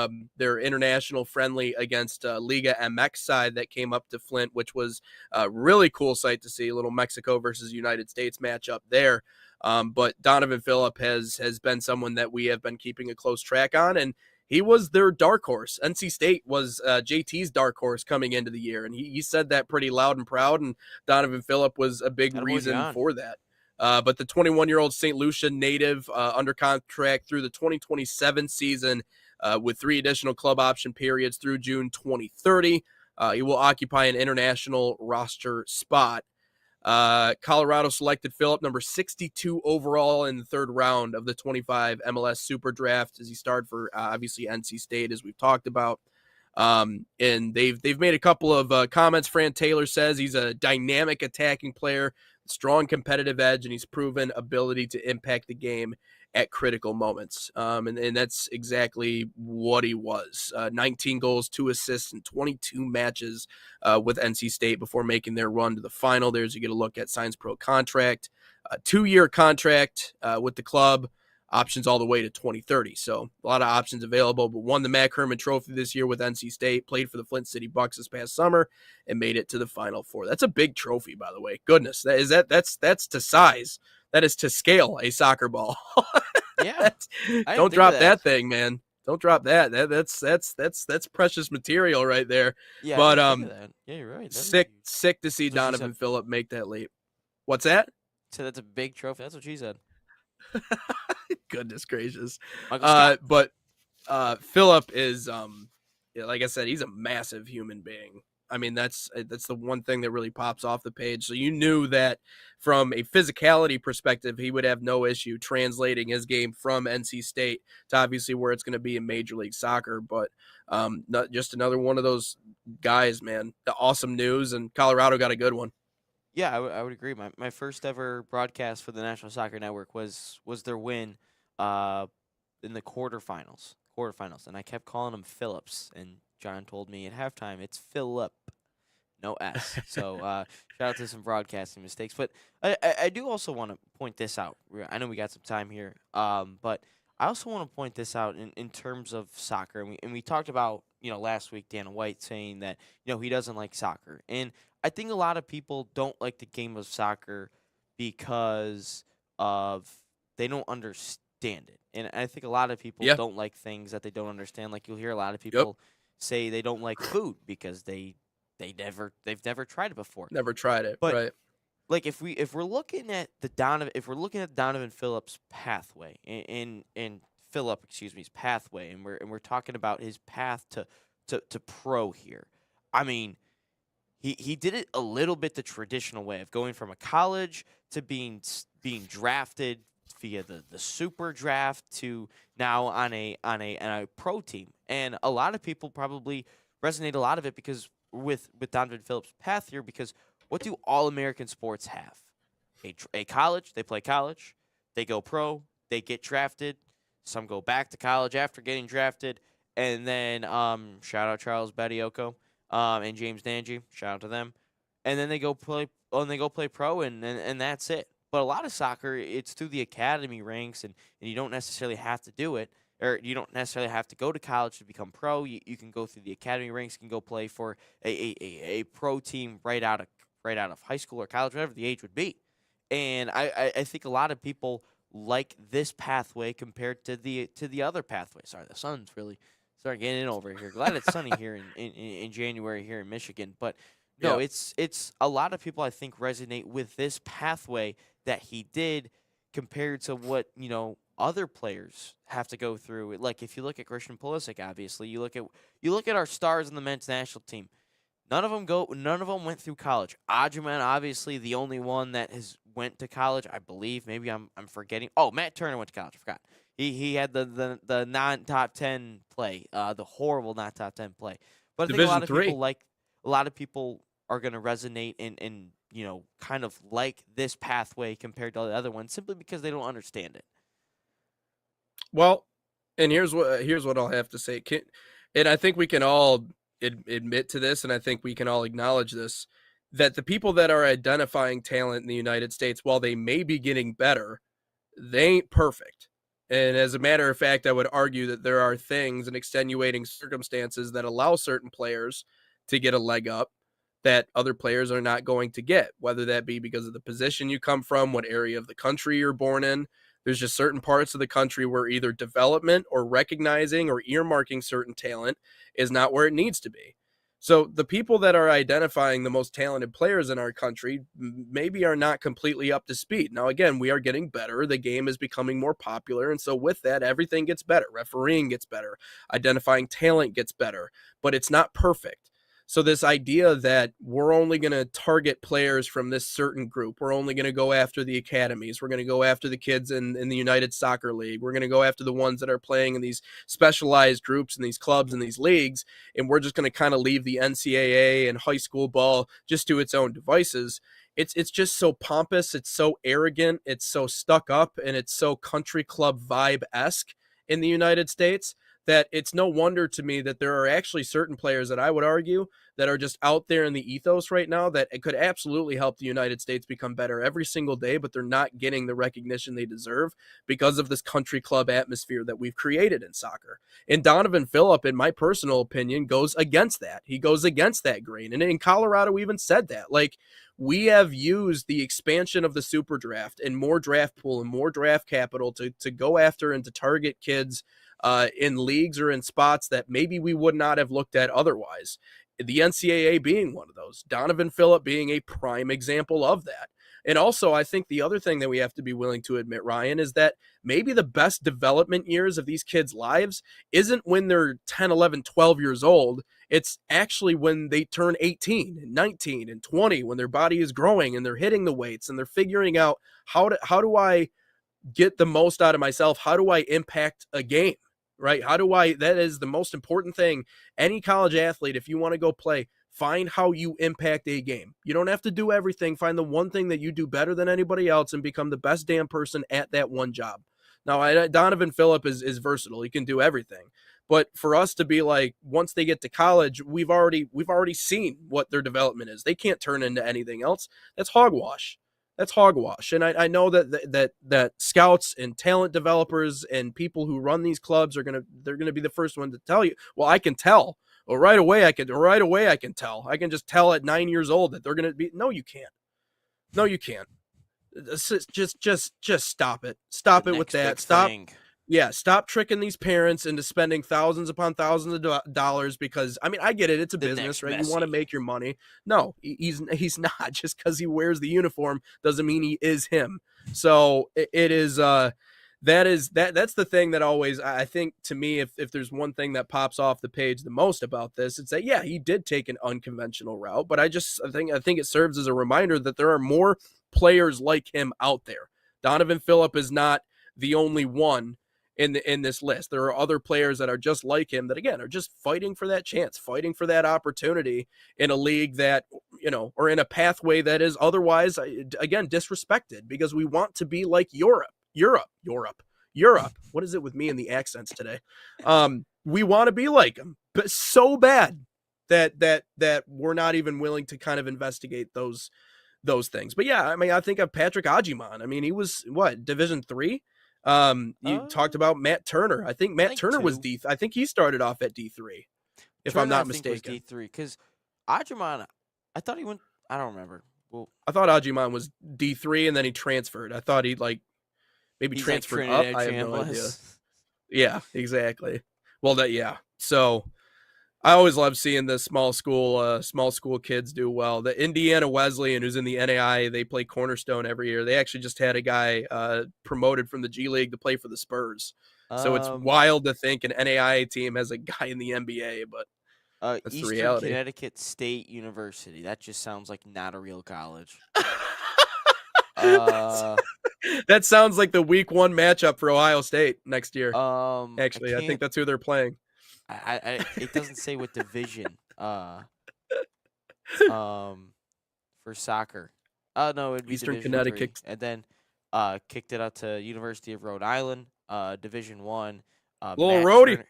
international friendly against Liga MX side that came up to Flint, which was a really cool sight to see, a little Mexico versus United States matchup there. But Donovan Phillip has been someone that we have been keeping a close track on, and he was their dark horse. NC State was JT's dark horse coming into the year, and he said that pretty loud and proud, and Donovan Phillip was a big reason for that. But the 21-year-old St. Lucia native under contract through the 2027 season with 3 additional club option periods through June 2030. He will occupy an international roster spot. Colorado selected Phillip number 62 overall in the third round of the 25 MLS Super Draft as he started for obviously NC State, as we've talked about. And they've made a couple of comments. Fran Taylor says he's a dynamic attacking player, strong competitive edge, and he's proven ability to impact the game at critical moments. And that's exactly what he was. 19 goals, 2 assists, and 22 matches with NC State before making their run to the final. There's you get a look at Signs Pro contract, a 2-year contract with the club, options all the way to 2030. So a lot of options available, but won the Mac Herman Trophy this year with NC State, played for the Flint City Bucks this past summer, and made it to the Final Four. That's a big trophy, by the way. Goodness, that's to size. That is to scale a soccer ball. Yeah. Don't drop that thing, man. Don't drop that. That's precious material right there. Yeah, but yeah, you're right. Sick to see Donovan Phillip make that leap. What's that? So that's a big trophy. That's what she said. Goodness gracious. But Phillip is like I said, he's a massive human being. I mean, that's the one thing that really pops off the page. So you knew that from a physicality perspective, he would have no issue translating his game from NC State to obviously where it's going to be in Major League Soccer. But not just another one of those guys, man. The awesome news, and Colorado got a good one. Yeah, I would agree. My first ever broadcast for the National Soccer Network was their win in the quarterfinals, and I kept calling him Phillips, and John told me at halftime it's Phillip, no S. So shout out to some broadcasting mistakes. But I do also want to point this out. I know we got some time here, but I also want to point this out in terms of soccer. And we talked about, last week, Dana White saying that, he doesn't like soccer. And I think a lot of people don't like the game of soccer because they don't understand it. And I think a lot of people don't like things that they don't understand. Like you'll hear a lot of people say they don't like food because they've never tried it before. Never tried it, but, right? Like if we're looking at Donovan Phillip's pathway and Phillip, his pathway, and we're talking about his path to pro here. I mean, he did it a little bit the traditional way of going from a college to being drafted via the super draft to now on a pro team. And a lot of people probably resonate a lot of it because with Donovan Phillip's path here, because what do all American sports have? A college, they play college, they go pro, they get drafted, some go back to college after getting drafted, and then shout out Charles Badioko and James Nanji, shout out to them. And then they go play pro, and that's it. But a lot of soccer, it's through the academy ranks, and you don't necessarily have to do it, or you don't necessarily have to go to college to become pro. You can go through the academy ranks, you can go play for a pro team right out of high school or college, whatever the age would be. And I think a lot of people like this pathway compared to the other pathway. Sorry, the sun's really starting getting in over here. Glad it's sunny here in January here in Michigan. But no, it's a lot of people I think resonate with this pathway that he did compared to what other players have to go through. Like if you look at Christian Pulisic, obviously you look at our stars in the men's national team. None of them went through college. Ajuman, obviously, the only one that has went to college, I believe. Maybe I'm forgetting. Oh, Matt Turner went to college. I forgot. He had the non top 10 play, the horrible not top 10 play. But I think Division three. a lot of people are going to resonate and kind of like this pathway compared to the other ones simply because they don't understand it. Well, and here's what I'll have to say. And I think we can all admit to this, and I think we can all acknowledge this, that the people that are identifying talent in the United States, while they may be getting better, they ain't perfect. And as a matter of fact, I would argue that there are things and extenuating circumstances that allow certain players to get a leg up that other players are not going to get, whether that be because of the position you come from, what area of the country you're born in. There's just certain parts of the country where either development or recognizing or earmarking certain talent is not where it needs to be. So the people that are identifying the most talented players in our country maybe are not completely up to speed. Now, again, we are getting better. The game is becoming more popular. And so with that, everything gets better. Refereeing gets better. Identifying talent gets better. But it's not perfect. So this idea that we're only going to target players from this certain group, we're only going to go after the academies, we're going to go after the kids in the United Soccer League, we're going to go after the ones that are playing in these specialized groups and these clubs and these leagues, and we're just going to kind of leave the NCAA and high school ball just to its own devices. It's just so pompous, it's so arrogant, it's so stuck up, and it's so country club vibe-esque in the United States that it's no wonder to me that there are actually certain players that I would argue that are just out there in the ethos right now that it could absolutely help the United States become better every single day, but they're not getting the recognition they deserve because of this country club atmosphere that we've created in soccer. And Donovan Phillip, in my personal opinion, goes against that. He goes against that grain. And in Colorado, we even said that. Like, we have used the expansion of the super draft and more draft pool and more draft capital to go after and to target kids in leagues or in spots that maybe we would not have looked at otherwise. The NCAA being one of those, Donovan Phillip being a prime example of that. And also, I think the other thing that we have to be willing to admit, Ryan, is that maybe the best development years of these kids' lives isn't when they're 10, 11, 12 years old. It's actually when they turn 18 and 19 and 20, when their body is growing and they're hitting the weights and they're figuring out how do I get the most out of myself? How do I impact a game? Right? That is the most important thing. Any college athlete, if you want to go play, find how you impact a game. You don't have to do everything. Find the one thing that you do better than anybody else and become the best damn person at that one job. Now, Donovan Phillip is versatile. He can do everything. But for us to be like, once they get to college, we've already seen what their development is. They can't turn into anything else. That's hogwash. That's hogwash. And I know that scouts and talent developers and people who run these clubs they're gonna be the first one to tell you, well, I can tell. Well, right away I can tell. I can just tell at 9 years old that they're gonna be. No, you can't. No, you can't. Just stop it. Stop it with that. Stop. Yeah, stop tricking these parents into spending thousands upon thousands of dollars because, I mean, I get it. It's a business, right? You want to make your money. No, he's not. Just because he wears the uniform doesn't mean he is him. So it is that's the thing that always, I think, to me, if there's one thing that pops off the page the most about this, it's that, yeah, he did take an unconventional route, but I think it serves as a reminder that there are more players like him out there. Donovan Phillip is not the only one in this list. There are other players that are just like him that, again, are just fighting for that chance, fighting for that opportunity in a league that, or in a pathway that is otherwise, again, disrespected because we want to be like Europe. What is it with me and the accents today? We want to be like them, but so bad that we're not even willing to kind of investigate those things. But yeah, I mean, I think of Patrick Agyemang. I mean, he was Division III. You talked about Matt Turner. I think Matt Turner was I think he started off at D3, if I'm not mistaken. D3 because Agyemang, I thought he went. I don't remember. Well, I thought Agyemang was D3 and then he transferred. I thought he'd maybe transferred up. I have no idea. Yeah, exactly. Well, So I always love seeing the small school kids do well. The Indiana Wesleyan, who's in the NAIA, they play Cornerstone every year. They actually just had a guy promoted from the G League to play for the Spurs. So it's wild to think an NAIA team has a guy in the NBA. But That's the Eastern reality. Connecticut State University. That just sounds like not a real college. Uh, That sounds like the week 1 matchup for Ohio State next year. Actually, I think can't. that's who they're playing. It doesn't say what division. For soccer. Oh no, it'd be Eastern Division Connecticut. 3, and then kicked it out to University of Rhode Island, Division 1. Little Rhodey.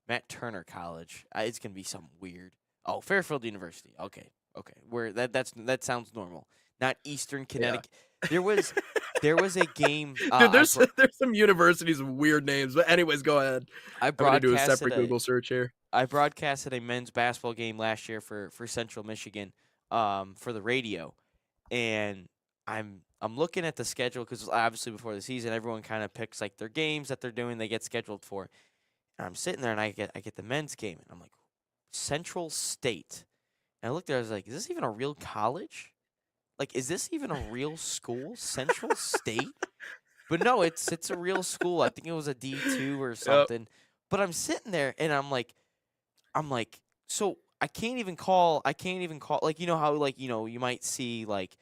Matt Turner College. It's gonna be something weird. Oh, Fairfield University. Okay. Where that sounds normal. Not Eastern Connecticut. There was a game. Dude, there's some universities with weird names. But anyways, go ahead. I I'm gonna do a broadcasted separate Google search here. I broadcasted a men's basketball game last year for Central Michigan, for the radio, and I'm looking at the schedule because obviously before the season everyone kind of picks like their games that they're doing, they get scheduled for. And I'm sitting there and I get the men's game and I'm like, Central State. And I looked there, I was like, is this even a real college? Like, is this even a real school? Central State? But no, it's a real school. I think it was a D2 or something. But I'm sitting there and I'm like, so I can't even call like, you know how like, you know, you might see like,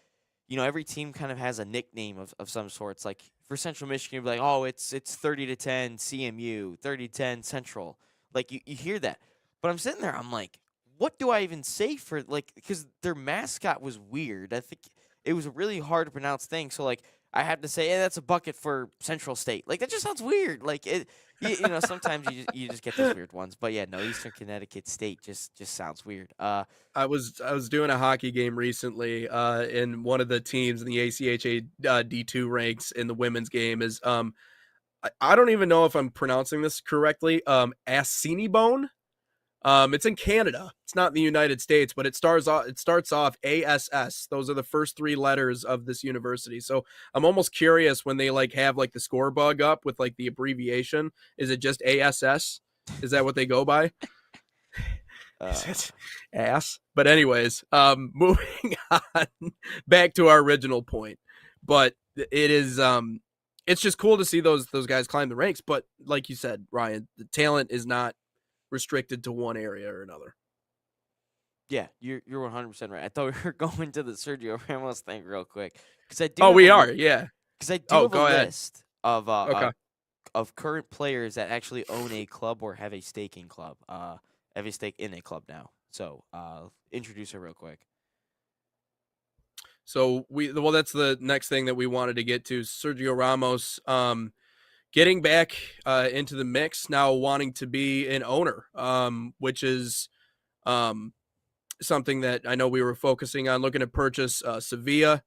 you know, every team kind of has a nickname of some sorts. Like for Central Michigan, you'd be like, oh, it's 30-10 CMU, 30-10 Central. Like you hear that. But I'm sitting there, I'm like, what do I even say for like, because their mascot was weird. I think it was a really hard to pronounce thing. So like I had to say, hey, that's a bucket for Central State. Like that just sounds weird. Like it, you know, sometimes you just get those weird ones. But yeah, no, Eastern Connecticut State just sounds weird. I was doing a hockey game recently, and one of the teams in the ACHA D2 ranks in the women's game is I don't even know if I'm pronouncing this correctly. Assinibone. It's in Canada. It's not in the United States, but it starts off ASS. Those are the first 3 letters of this university. So I'm almost curious when they like have like the score bug up with like the abbreviation. Is it just ASS? Is that what they go by? Ass. But anyways, moving on back to our original point. But it is it's just cool to see those guys climb the ranks. But like you said, Ryan, the talent is not restricted to one area or another. Yeah, you're 100% right. I thought we were going to the Sergio Ramos thing real quick because I do. Oh, we are, yeah. Because I do have go a ahead. list of Okay. Of current players that actually own a club or have a stake in club. Have a stake in a club now. So introduce her real quick. So that's the next thing that we wanted to get to. Sergio Ramos, getting back into the mix now, wanting to be an owner, which is something that I know we were focusing on, looking to purchase Sevilla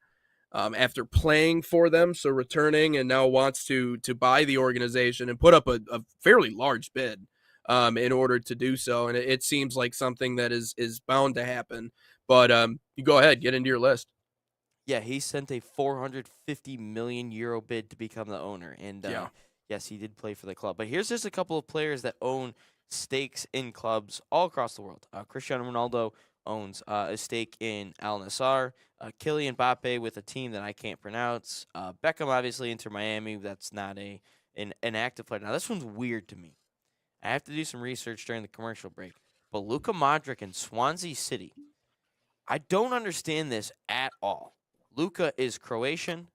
after playing for them, so returning, and now wants to buy the organization and put up a fairly large bid in order to do so. And it seems like something that is bound to happen. But you go ahead, get into your list. Yeah, he sent a 450 million euro bid to become the owner, and yes, he did play for the club. But here's just a couple of players that own stakes in clubs all across the world. Cristiano Ronaldo owns a stake in Al Nassr. Kylian Mbappe with a team that I can't pronounce. Beckham, obviously, Inter Miami. That's not an active player. Now, this one's weird to me. I have to do some research during the commercial break. But Luka Modric in Swansea City. I don't understand this at all. Luka is Croatian.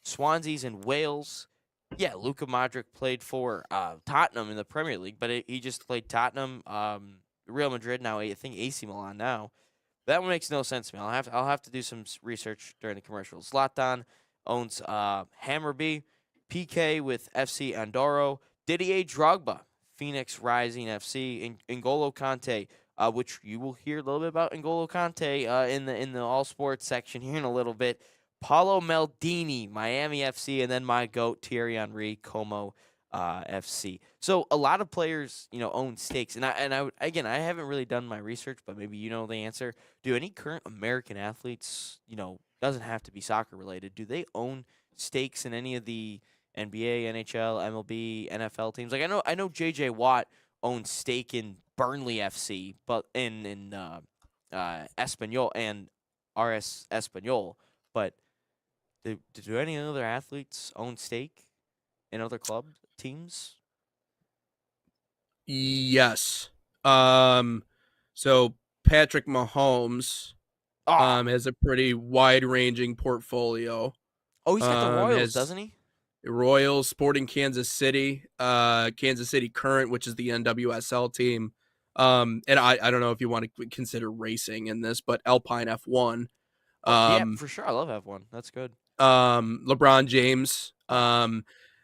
Swansea's in Wales. Yeah, Luka Modric played for Tottenham in the Premier League, but he just played Tottenham, Real Madrid now. I think AC Milan now. That one makes no sense to me. I'll have to do some research during the commercials. Zlatan owns Hammarby, PK with FC Andorra, Didier Drogba, Phoenix Rising FC, N'Golo Kante, which you will hear a little bit about N'Golo Kante in the all sports section here in a little bit. Paulo Maldini, Miami FC, and then my GOAT, Thierry Henry, Como FC. So a lot of players, own stakes. And I haven't really done my research, but maybe you know the answer. Do any current American athletes, doesn't have to be soccer related, do they own stakes in any of the NBA, NHL, MLB, NFL teams? Like I know JJ Watt owns stake in Burnley FC, but in Espanyol and RS Espanyol, but do any other athletes own stake in other club teams? Yes. So Patrick Mahomes Oh, has a pretty wide-ranging portfolio. he's got the Royals, Has doesn't he? Royals, Sporting Kansas City, Kansas City Current, which is the NWSL team. And I don't know if you want to consider racing in this, but Alpine F1. Yeah, for sure. I love F1. That's good. LeBron James,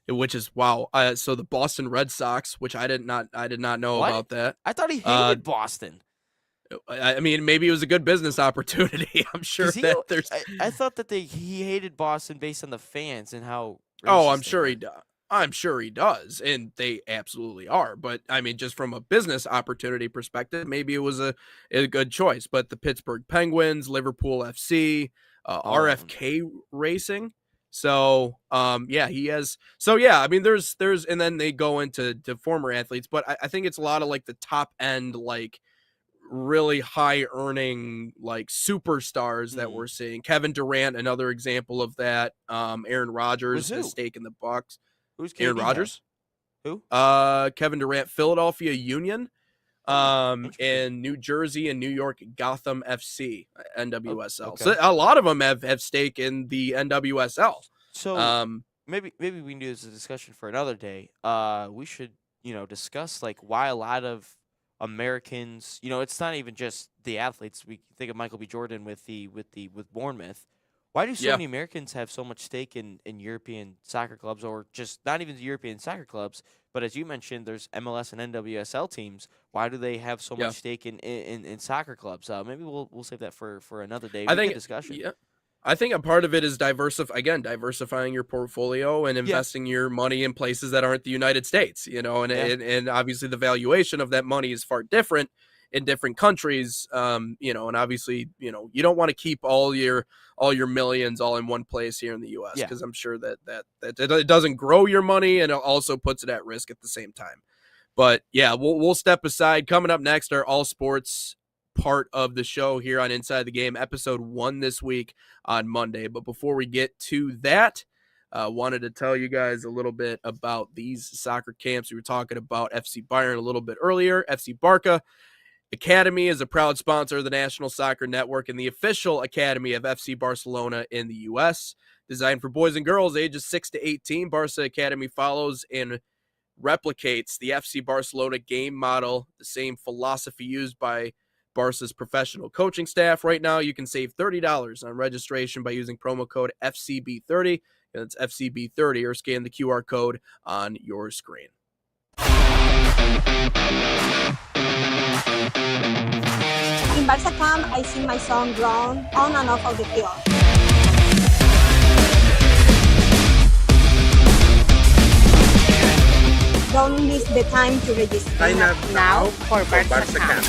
which is wow. So the Boston Red Sox, which I did not know What? about that. I thought he hated Boston. I mean, maybe it was a good business opportunity. I'm sure that there's. I thought that he hated Boston based on the fans and how. Oh, racist I'm they sure were. he does. I'm sure he does, and they absolutely are. But I mean, just from a business opportunity perspective, maybe it was a good choice. But the Pittsburgh Penguins, Liverpool FC, RFK Racing. So, yeah, he has. So, yeah, I mean, there's, and then they go into former athletes, but I think it's a lot of like the top end, like really high earning like superstars that we're seeing. Kevin Durant, another example of that. Aaron Rodgers, his stake in the Bucks. Who's Aaron KD Rodgers? Who? Kevin Durant, Philadelphia Union, and New Jersey and New York Gotham FC, NWSL. Okay. So a lot of them have stake in the NWSL. So maybe we can do this as a discussion for another day. We should discuss like why a lot of Americans, it's not even just the athletes. We think of Michael B. Jordan with Bournemouth. Why do so many Americans have so much stake in European soccer clubs, or just not even the European soccer clubs, but as you mentioned, there's MLS and NWSL teams. Why do they have so much stake in soccer clubs? Maybe we'll save that for another day. I think discussion. Yeah. I think a part of it is diversifying your portfolio and investing your money in places that aren't the United States, and obviously the valuation of that money is far different in different countries, and obviously, you don't want to keep all your millions all in one place here in the U.S. because I'm sure that it doesn't grow your money and it also puts it at risk at the same time. But yeah, we'll step aside. Coming up next are all sports part of the show here on Inside the Game, episode 1 this week on Monday. But before we get to that, wanted to tell you guys a little bit about these soccer camps. We were talking about FC Bayern a little bit earlier. FC Barca Academy is a proud sponsor of the National Soccer Network and the official academy of FC Barcelona in the U.S. Designed for boys and girls ages 6 to 18, Barca Academy follows and replicates the FC Barcelona game model, the same philosophy used by Barca's professional coaching staff. Right now, you can save $30 on registration by using promo code FCB30. And it's FCB30, or scan the QR code on your screen. In Barca camp, I see my son grown on and off of the field. Don't miss the time to register. Sign up now for Barca camp.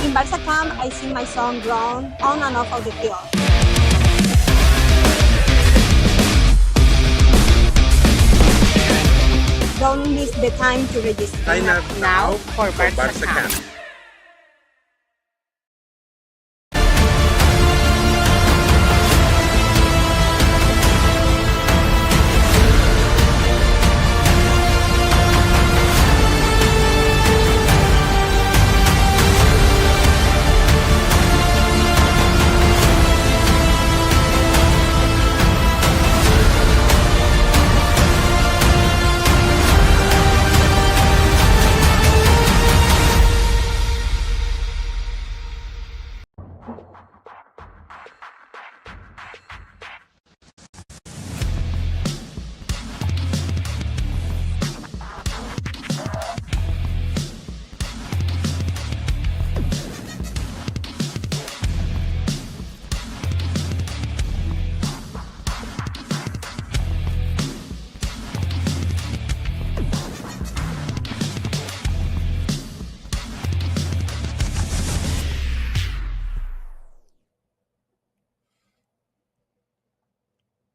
In Barca camp, I see my son grown on and off of the field. Don't miss the time to register. Sign up now for Barca camp.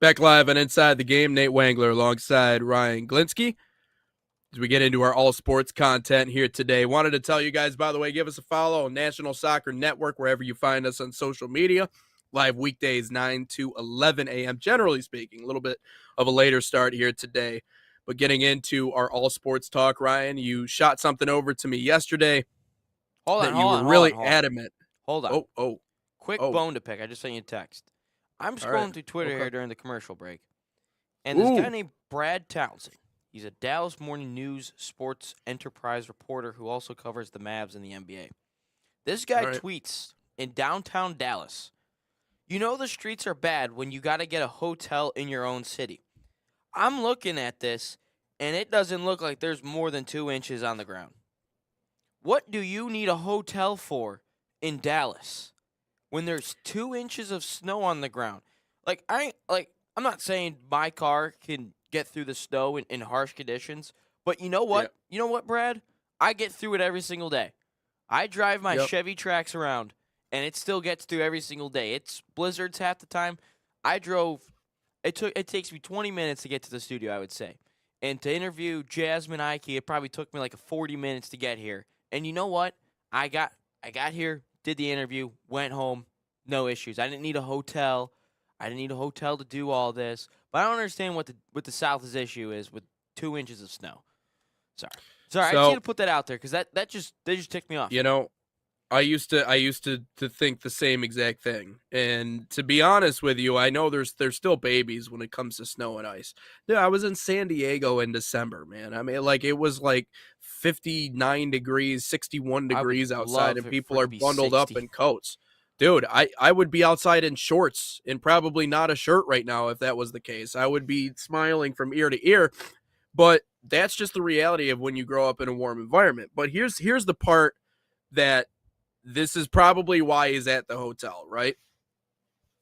Back live and Inside the Game, Nate Wangler alongside Ryan Glinsky. As we get into our all sports content here today, wanted to tell you guys, by the way, give us a follow on National Soccer Network, wherever you find us on social media. Live weekdays, 9 to 11 a.m., generally speaking. A little bit of a later start here today. But getting into our all sports talk, Ryan, you shot something over to me yesterday that you were really adamant. Hold on. Oh. Quick bone to pick. I just sent you a text. I'm scrolling through Twitter here during the commercial break, and this guy named Brad Townsend. He's a Dallas Morning News sports enterprise reporter who also covers the Mavs and the NBA. This guy tweets in downtown Dallas, "You know the streets are bad when you got to get a hotel in your own city." I'm looking at this, and it doesn't look like there's more than 2 inches on the ground. What do you need a hotel for in Dallas when there's 2 inches of snow on the ground? I'm not saying my car can get through the snow in harsh conditions, but you know what? Yep. You know what, Brad? I get through it every single day. I drive my Chevy Trax around, and it still gets through every single day. It's blizzards half the time. I drove. It takes me 20 minutes to get to the studio, I would say. And to interview Jasmine Ike, it probably took me like 40 minutes to get here. And you know what? I got here, did the interview, went home, no issues. I didn't need a hotel. I didn't need a hotel to do all this. But I don't understand what the South's issue is with 2 inches of snow. Sorry. I just need to put that out there because they just ticked me off. You know, I used to think the same exact thing. And to be honest with you, I know there's still babies when it comes to snow and ice. Yeah, I was in San Diego in December, man. I mean, it was 59 degrees, 61 degrees outside, and people are bundled 60. Up in coats. Dude, I would be outside in shorts and probably not a shirt right now if that was the case. I would be smiling from ear to ear. But that's just the reality of when you grow up in a warm environment. But here's the part that this is probably why he's at the hotel, right?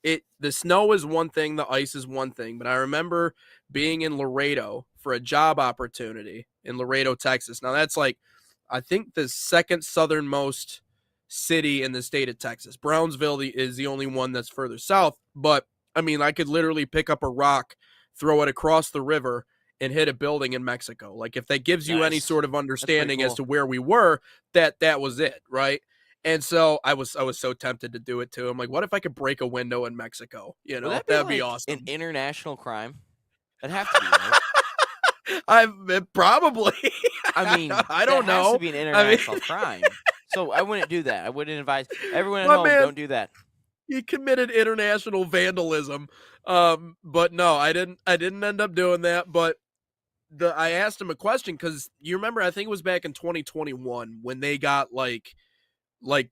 The snow is one thing, the ice is one thing, but I remember being in Laredo for a job opportunity in Laredo, Texas. Now that's I think the second southernmost city in the state of Texas. Brownsville is the only one that's further south, but I mean, I could literally pick up a rock, throw it across the river, and hit a building in Mexico. If that gives you any sort of understanding as to where we were, that was it, right? And so I was so tempted to do it too. I'm like, what if I could break a window in Mexico? You know, that'd be awesome. An international crime. That'd have to be, right? Probably. I mean, I don't know. It has to be an international crime. So I wouldn't do that. I wouldn't advise everyone at home, don't do that. He committed international vandalism. But no, I didn't end up doing that. But I asked him a question because you remember, I think it was back in 2021 when they got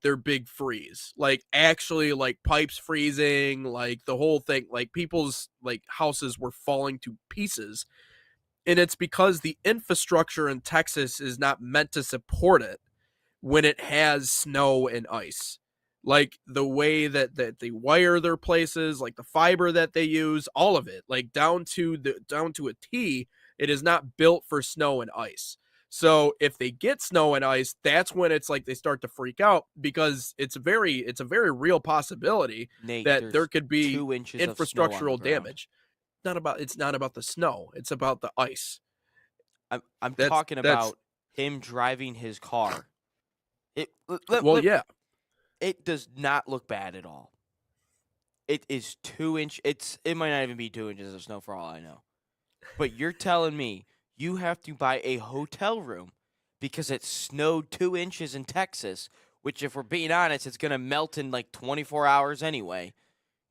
their big freeze, actually pipes freezing, the whole thing, people's houses were falling to pieces. And it's because the infrastructure in Texas is not meant to support it when it has snow and ice. The way that they wire their places, the fiber that they use, all of it, down to a T, it is not built for snow and ice. So if they get snow and ice, that's when it's they start to freak out because it's a very real possibility, Nate, that there could be 2 inches infrastructural damage. It's not about the snow. It's about the ice. I'm talking about him driving his car. It does not look bad at all. It is 2 inch. It might not even be 2 inches of snow for all I know. But you're telling me you have to buy a hotel room because it snowed 2 inches in Texas, which, if we're being honest, it's going to melt in 24 hours anyway.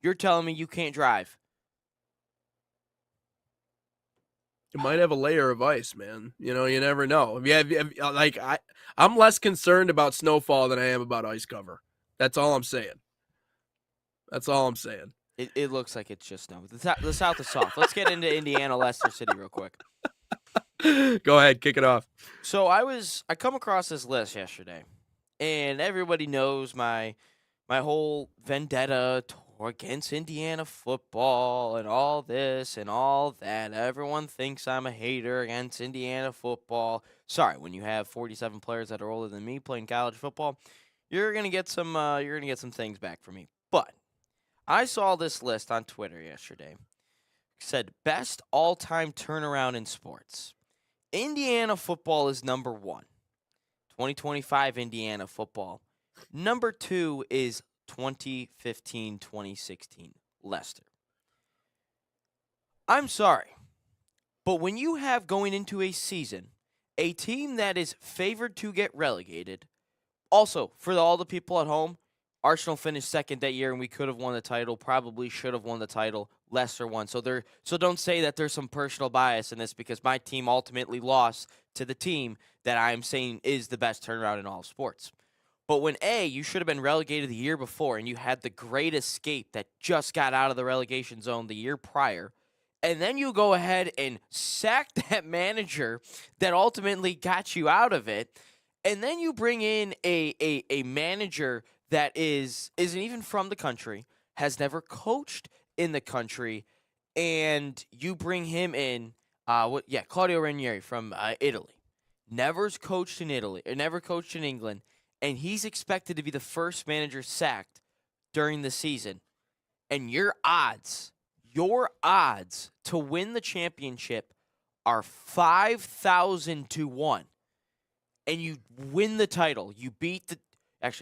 You're telling me you can't drive. It might have a layer of ice, man. You know, you never know. I'm less concerned about snowfall than I am about ice cover. That's all I'm saying. It looks like it's just snow. The South is soft. Let's get into Indiana, Leicester City real quick. Go ahead, kick it off. So I come across this list yesterday, and everybody knows my whole vendetta against Indiana football and all this and all that. Everyone thinks I'm a hater against Indiana football. Sorry, when you have 47 players that are older than me playing college football, you're gonna get some things back from me. But I saw this list on Twitter yesterday said best all-time turnaround in sports. Indiana football is number 1. 2025 Indiana football. Number 2 is 2015-2016 Leicester. I'm sorry, but when you have going into a season a team that is favored to get relegated, also for all the people at home, Arsenal finished second that year and we could have won the title, probably should have won the title. Leicester won. So don't say that there's some personal bias in this because my team ultimately lost to the team that I'm saying is the best turnaround in all of sports. But when you should have been relegated the year before and you had the great escape that just got out of the relegation zone the year prior, and then you go ahead and sack that manager that ultimately got you out of it, and then you bring in a manager that isn't even from the country, has never coached in the country, and you bring him in, Claudio Ranieri from Italy. Never's coached in Italy, or never coached in England, and he's expected to be the first manager sacked during the season. And your odds to win the championship are 5,000 to 1. And you win the title. You beat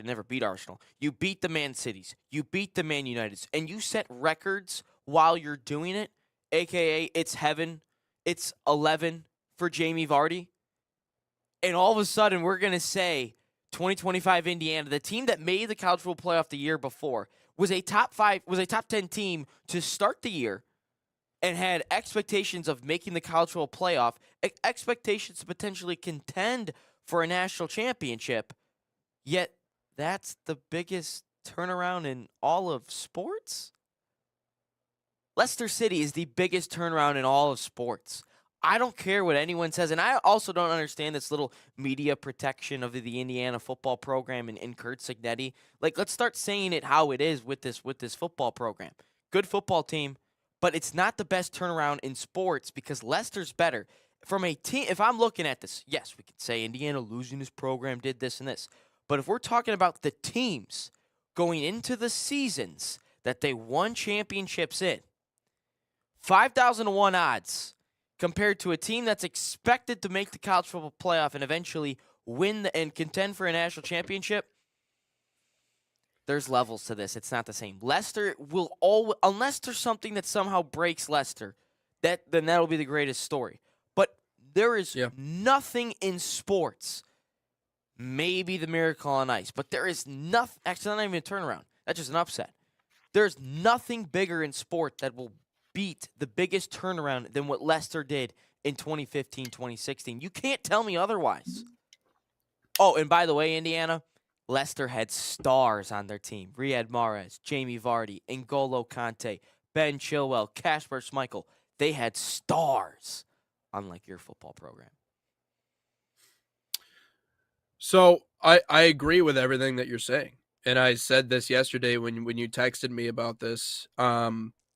never beat Arsenal. You beat the Man Cities. You beat the Man Uniteds. And you set records while you're doing it, a.k.a. it's heaven. It's 11 for Jamie Vardy. And all of a sudden, we're going to say 2025 Indiana, the team that made the college football playoff the year before, was a top 10 team to start the year and had expectations of making the college football playoff, expectations to potentially contend for a national championship. Yet, that's the biggest turnaround in all of sports? Leicester City is the biggest turnaround in all of sports. I don't care what anyone says, and I also don't understand this little media protection of the Indiana football program and Curt Cignetti. Like, let's start saying it how it is with this football program. Good football team, but it's not the best turnaround in sports because Leicester's better. From a team, if I'm looking at this, yes, we could say Indiana losing this program did this and this. But if we're talking about the teams going into the seasons that they won championships in, 5,000 to 1 odds compared to a team that's expected to make the college football playoff and eventually win and contend for a national championship, there's levels to this. It's not the same. Leicester will always, unless there's something that somehow breaks Leicester, then that'll be the greatest story. But there is nothing in sports, maybe the miracle on ice, but there is nothing, actually not even a turnaround. That's just an upset. There's nothing bigger in sport that will beat the biggest turnaround than what Leicester did in 2015, 2016. You can't tell me otherwise. Oh, and by the way, Indiana, Leicester had stars on their team. Riyad Mahrez, Jamie Vardy, N'Golo Kante, Ben Chilwell, Kasper Schmeichel. They had stars, unlike your football program. So I agree with everything that you're saying. And I said this yesterday when you texted me about this.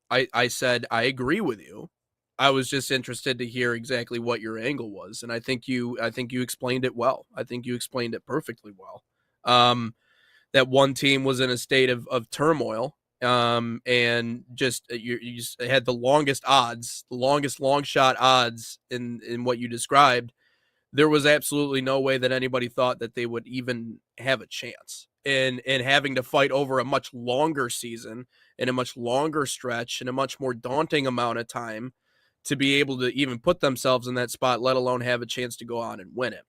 I said, I agree with you. I was just interested to hear exactly what your angle was. And I think you explained it well. I think you explained it perfectly well. That one team was in a state of turmoil. And just you just had the longest odds, the longest long shot odds in what you described. There was absolutely no way that anybody thought that they would even have a chance. And having to fight over a much longer season and a much longer stretch and a much more daunting amount of time to be able to even put themselves in that spot, let alone have a chance to go on and win it.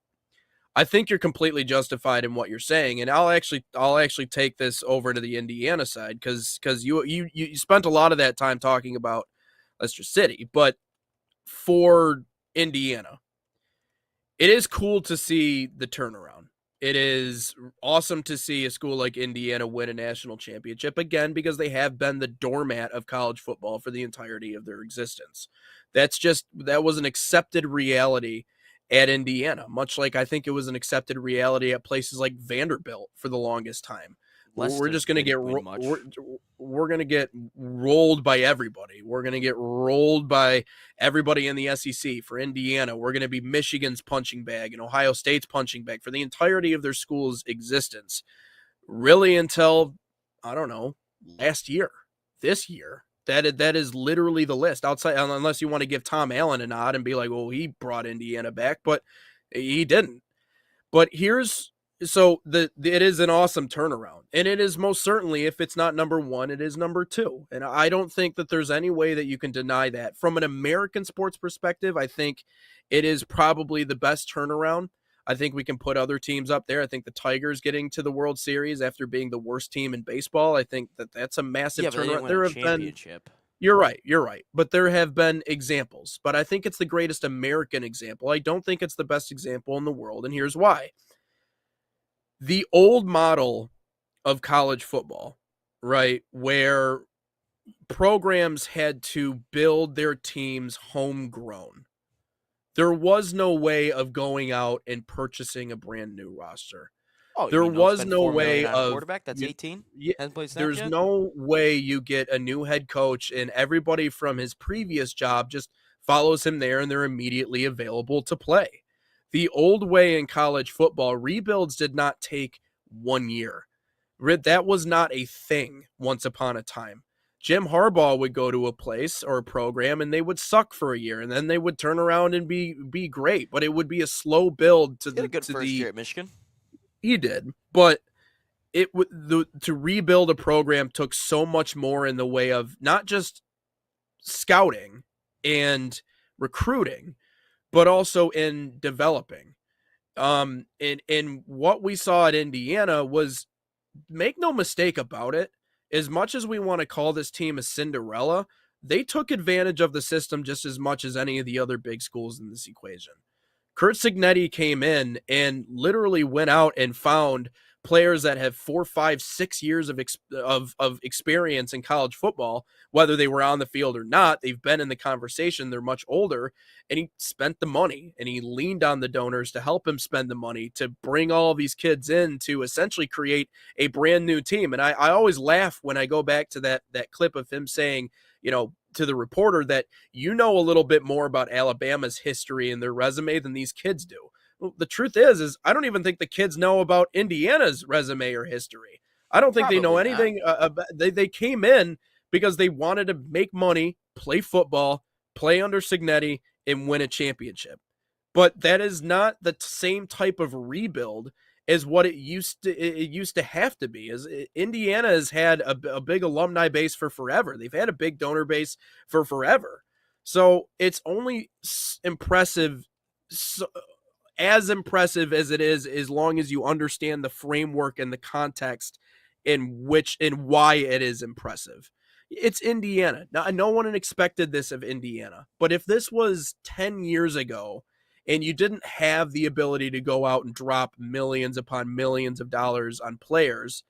I think you're completely justified in what you're saying, and I'll actually take this over to the Indiana side because you spent a lot of that time talking about Leicester City, but for Indiana, it is cool to see the turnaround. It is awesome to see a school like Indiana win a national championship again because they have been the doormat of college football for the entirety of their existence. That was an accepted reality at Indiana, much like I think it was an accepted reality at places like Vanderbilt for the longest time. We're just going to get we're going to get rolled by everybody. We're going to get rolled by everybody in the SEC. For Indiana, we're going to be Michigan's punching bag and Ohio State's punching bag for the entirety of their school's existence. Really until, I don't know, last year, this year. That is literally the list outside, unless you want to give Tom Allen a nod and be like, well, he brought Indiana back, but he didn't. But it is an awesome turnaround, and it is most certainly, if it's not number one, it is number two. And I don't think that there's any way that you can deny that. From an American sports perspective, I think it is probably the best turnaround. I think we can put other teams up there. I think the Tigers getting to the World Series after being the worst team in baseball, I think that's a massive turnaround. There have been, you're right. But there have been examples. But I think it's the greatest American example. I don't think it's the best example in the world, and here's why. The old model of college football, right, where programs had to build their teams homegrown. There was no way of going out and purchasing a brand new roster. Oh, there was no $4 way million on a of quarterback that's 18. Yeah, there's no way you get a new head coach and everybody from his previous job just follows him there and they're immediately available to play. The old way in college football, rebuilds did not take 1 year. That was not a thing once upon a time. Jim Harbaugh would go to a place or a program and they would suck for a year and then they would turn around and be great, but it would be a slow build to he had a good first year at Michigan. He did, but to rebuild a program took so much more in the way of not just scouting and recruiting, but also in developing. And what we saw at Indiana was, make no mistake about it, as much as we want to call this team a Cinderella, they took advantage of the system just as much as any of the other big schools in this equation. Curt Cignetti came in and literally went out and found players that have 4, 5, 6 years of experience in college football, whether they were on the field or not. They've been in the conversation. They're much older, and he spent the money and he leaned on the donors to help him spend the money to bring all of these kids in to essentially create a brand new team. And I always laugh when I go back to that clip of him saying, to the reporter, that a little bit more about Alabama's history and their resume than these kids do. Well, the truth is I don't even think the kids know about Indiana's resume or history. I don't think they know anything. They came in because they wanted to make money, play football, play under Cignetti, and win a championship. But that is not the same type of rebuild as what it used to have to be. Indiana has had a big alumni base for forever. They've had a big donor base for forever. So it's only impressive, as impressive as it is, as long as you understand the framework and the context in why it is impressive. It's Indiana. Now, no one expected this of Indiana, but if this was 10 years ago and you didn't have the ability to go out and drop millions upon millions of dollars on players,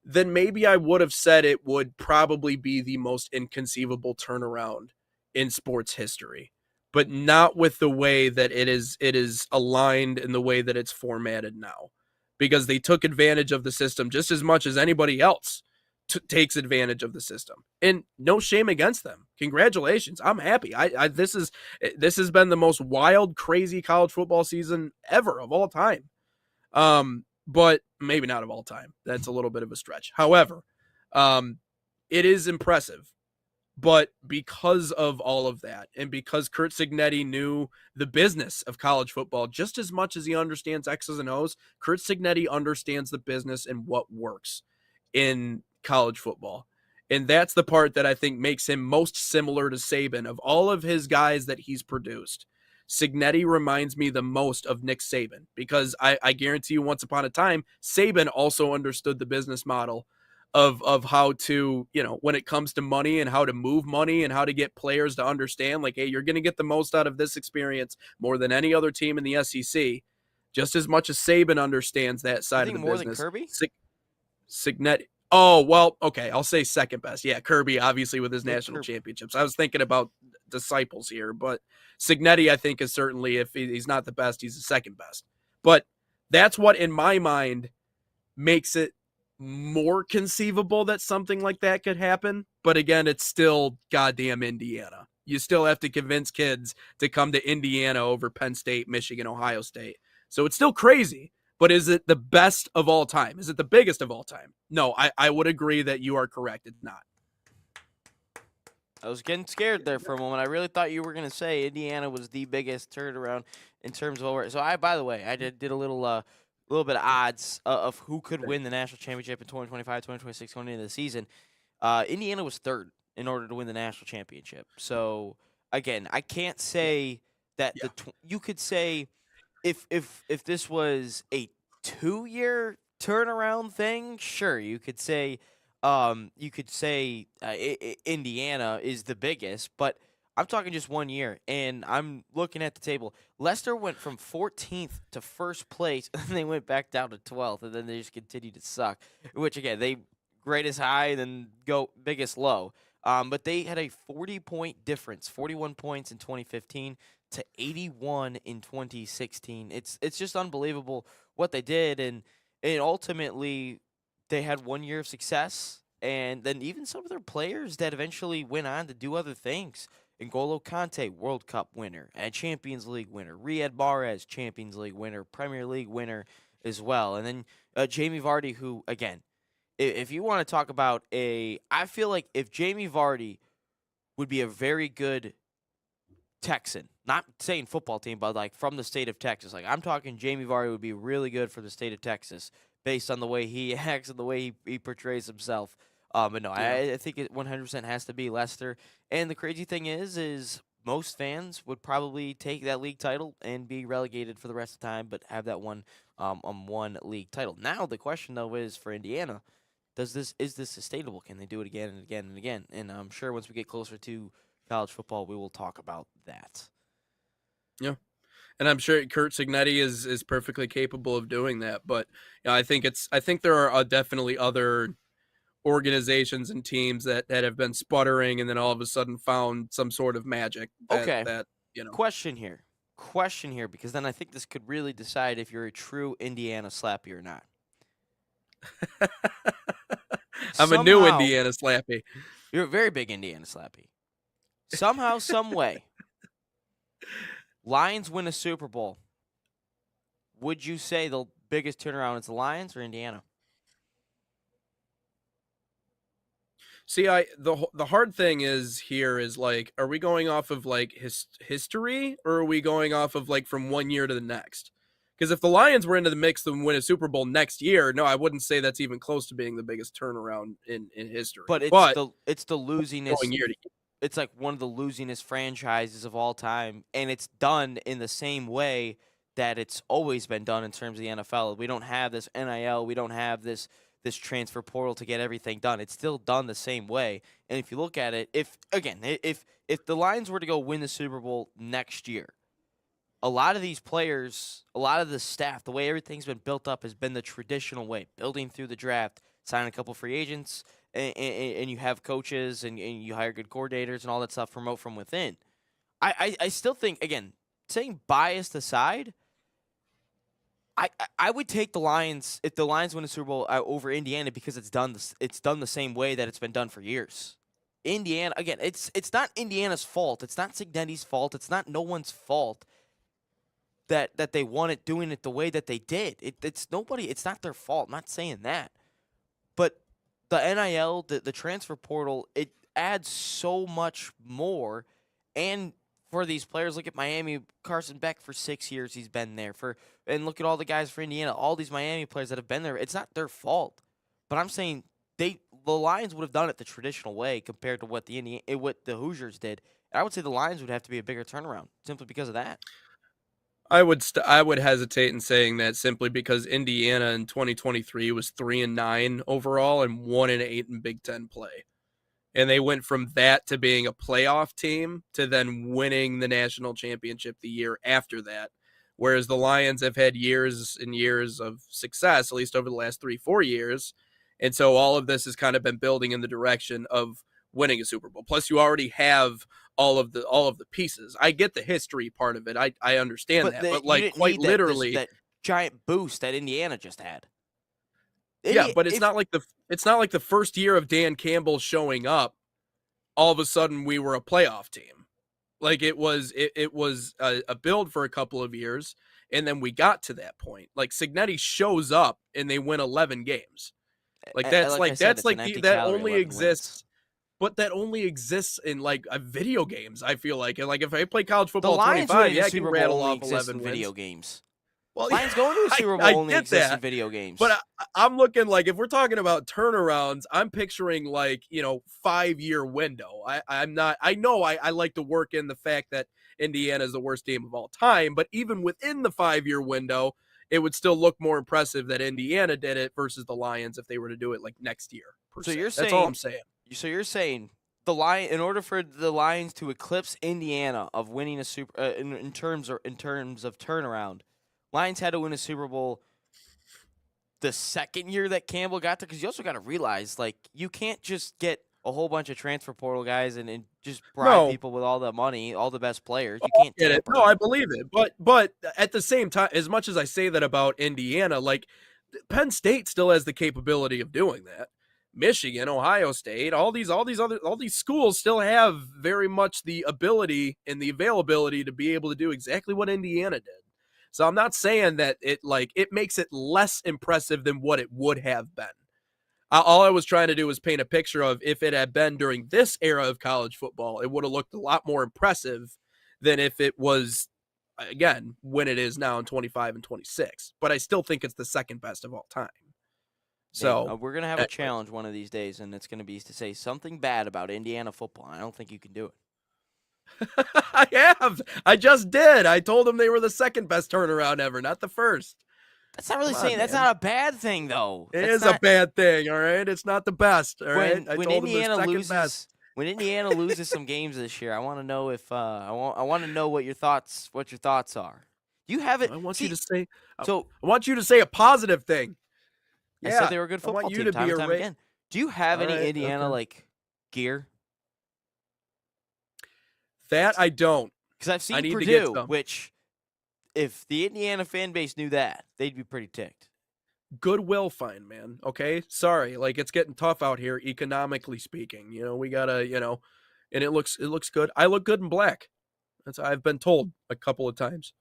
then maybe I would have said it would probably be the most inconceivable turnaround in sports history, but not with the way that it is aligned in the way that it's formatted now, because they took advantage of the system just as much as anybody else takes advantage of the system, and no shame against them. Congratulations. I'm happy. This has been the most wild, crazy college football season ever of all time. But maybe not of all time. That's a little bit of a stretch. However, it is impressive. But because of all of that, and because Curt Cignetti knew the business of college football just as much as he understands X's and O's, Curt Cignetti understands the business and what works in college football. And that's the part that I think makes him most similar to Saban. Of all of his guys that he's produced, Cignetti reminds me the most of Nick Saban, because I guarantee you, once upon a time, Saban also understood the business model of how to, when it comes to money and how to move money and how to get players to understand, like, hey, you're going to get the most out of this experience more than any other team in the SEC, just as much as Saban understands that side of the business. More than Kirby? Cignetti. Oh, well, okay. I'll say second best. Yeah, Kirby, obviously, with his national championships. I was thinking about disciples here, but Cignetti, I think, is certainly, if he's not the best, he's the second best. But that's what, in my mind, makes it more conceivable that something like that could happen. But again, it's still goddamn Indiana. You still have to convince kids to come to Indiana over Penn State, Michigan, Ohio State. So it's still crazy. But is it the best of all time? Is it the biggest of all time? No, I would agree that you are correct. It's not. I was getting scared there for a moment. I really thought you were going to say Indiana was the biggest turnaround in terms of over. So by the way, I did a little bit of odds of who could win the national championship in 2025, 2026 going into the season. Indiana was third in order to win the national championship. So again, I can't say that you could say if this was a 2-year turnaround thing, sure, you could say Indiana is the biggest, but I'm talking just 1 year, and I'm looking at the table. Leicester went from 14th to first place, and they went back down to 12th, and then they just continued to suck. Which again, they greatest high, then go biggest low. But they had a 40-point difference, 41 points in 2015 to 81 in 2016. It's just unbelievable what they did, and ultimately they had 1 year of success, and then even some of their players that eventually went on to do other things. N'Golo Kante, World Cup winner, and Champions League winner. Riyad Mahrez, Champions League winner, Premier League winner as well. And then Jamie Vardy, who, again, if you want to talk about I feel like if Jamie Vardy would be a very good Texan, not saying football team, but like from the state of Texas. Like I'm talking Jamie Vardy would be really good for the state of Texas based on the way he acts and the way he portrays himself. But no, I think it 100% has to be Leicester. And the crazy thing is most fans would probably take that league title and be relegated for the rest of the time, but have that one league title. Now the question though is for Indiana, is this sustainable? Can they do it again and again and again? And I'm sure once we get closer to college football, we will talk about that. Yeah. And I'm sure Curt Cignetti is perfectly capable of doing that. But I think there are definitely other organizations and teams that have been sputtering and then all of a sudden found some sort of magic. Question here, because then I think this could really decide if you're a true Indiana Slappy or not. I'm a new Indiana Slappy. You're a very big Indiana Slappy. Somehow, some way, Lions win a Super Bowl. Would you say the biggest turnaround is the Lions or Indiana? See, the hard thing is like, are we going off of like history, or are we going off of like from 1 year to the next? Because if the Lions were into the mix to win a Super Bowl next year, no, I wouldn't say that's even close to being the biggest turnaround in history. But it's the losingest. Year to year. It's like one of the losingest franchises of all time, and it's done in the same way that it's always been done in terms of the NFL. We don't have this NIL. We don't have this transfer portal to get everything done. It's still done the same way. And if you look at it, if the Lions were to go win the Super Bowl next year, a lot of these players, a lot of the staff, the way everything's been built up has been the traditional way, building through the draft, signing a couple free agents, and you have coaches and you hire good coordinators and all that stuff, promote from within. I still think, again, saying biased aside, I would take the Lions if the Lions win a Super Bowl over Indiana because it's done the same way that it's been done for years. Indiana, again, it's not Indiana's fault. It's not Cignetti's fault. It's not no one's fault that they won it doing it the way that they did. It's not their fault. I'm not saying that. But the NIL, the transfer portal, it adds so much more. And for these players, look at Miami, Carson Beck for 6 years he's been there. And look at all the guys for Indiana, all these Miami players that have been there. It's not their fault. But I'm saying the Lions would have done it the traditional way compared to what the Hoosiers did. And I would say the Lions would have to be a bigger turnaround simply because of that. I would hesitate in saying that simply because Indiana in 2023 was 3-9 overall and 1-8 in Big Ten play. And they went from that to being a playoff team to then winning the national championship the year after that. Whereas the Lions have had years and years of success, at least over the last 3-4 years. And so all of this has kind of been building in the direction of winning a Super Bowl. Plus you already have all of the pieces. I get the history part of it. I understand that. But like quite literally that giant boost that Indiana just had. Yeah, but it's not like the first year of Dan Campbell showing up, all of a sudden we were a playoff team. Like it was a build for a couple of years, and then we got to that point. Like Cignetti shows up and they win 11 games. Like that only exists. but that only exists in like video games. I feel like, and like if I play college The football Lions 25, winning yeah, the I can Super rattle Bowl only off exists 11 in wins. video games. Well, Lions going to the Super Bowl I only get exists in that. video games. But I'm looking like if we're talking about turnarounds, I'm picturing like 5-year window. I'm not. I know I like to work in the fact that Indiana is the worst team of all time, but even within the 5-year window, it would still look more impressive that Indiana did it versus the Lions if they were to do it like next year. So you're That's all I'm saying. So you're saying the Lion, in order for the Lions to eclipse Indiana of winning a Super in terms of turnaround, Lions had to win a Super Bowl the second year that Campbell got there, because you also got to realize, like, you can't just get a whole bunch of transfer portal guys and just bribe people with all the money, all the best players. You can't get it. tamper. No, I believe it. But at the same time, as much as I say that about Indiana, like Penn State still has the capability of doing that. Michigan, Ohio State, all these schools still have very much the ability and the availability to be able to do exactly what Indiana did. So I'm not saying that it makes it less impressive than what it would have been. All I was trying to do was paint a picture of if it had been during this era of college football, it would have looked a lot more impressive than if it was, again, when it is now in 25 and 26. But I still think it's the second best of all time. So we're going to have a challenge one of these days, and it's going to be to say something bad about Indiana football. I don't think you can do it. I have. I just did. I told them they were the second best turnaround ever, not the first. That's not really saying that's not a bad thing, though. It is a bad thing, all right? It's not the best, all right? I when told them Indiana they're second loses, best. when Indiana loses some games this year, I want to know if I want to know what your thoughts are. You have it. I want you to say. So I want you to say a positive thing. I Yeah, said they were a good I want football you team to time be and a time ra- again. Do you have any All right, Indiana okay. like gear? That I don't. Because I've seen need to get Purdue, some. which if the Indiana fan base knew that, they'd be pretty ticked. Goodwill fine, man. Okay, sorry, like it's getting tough out here economically speaking. We gotta, and it looks good. I look good in black. I've been told a couple of times.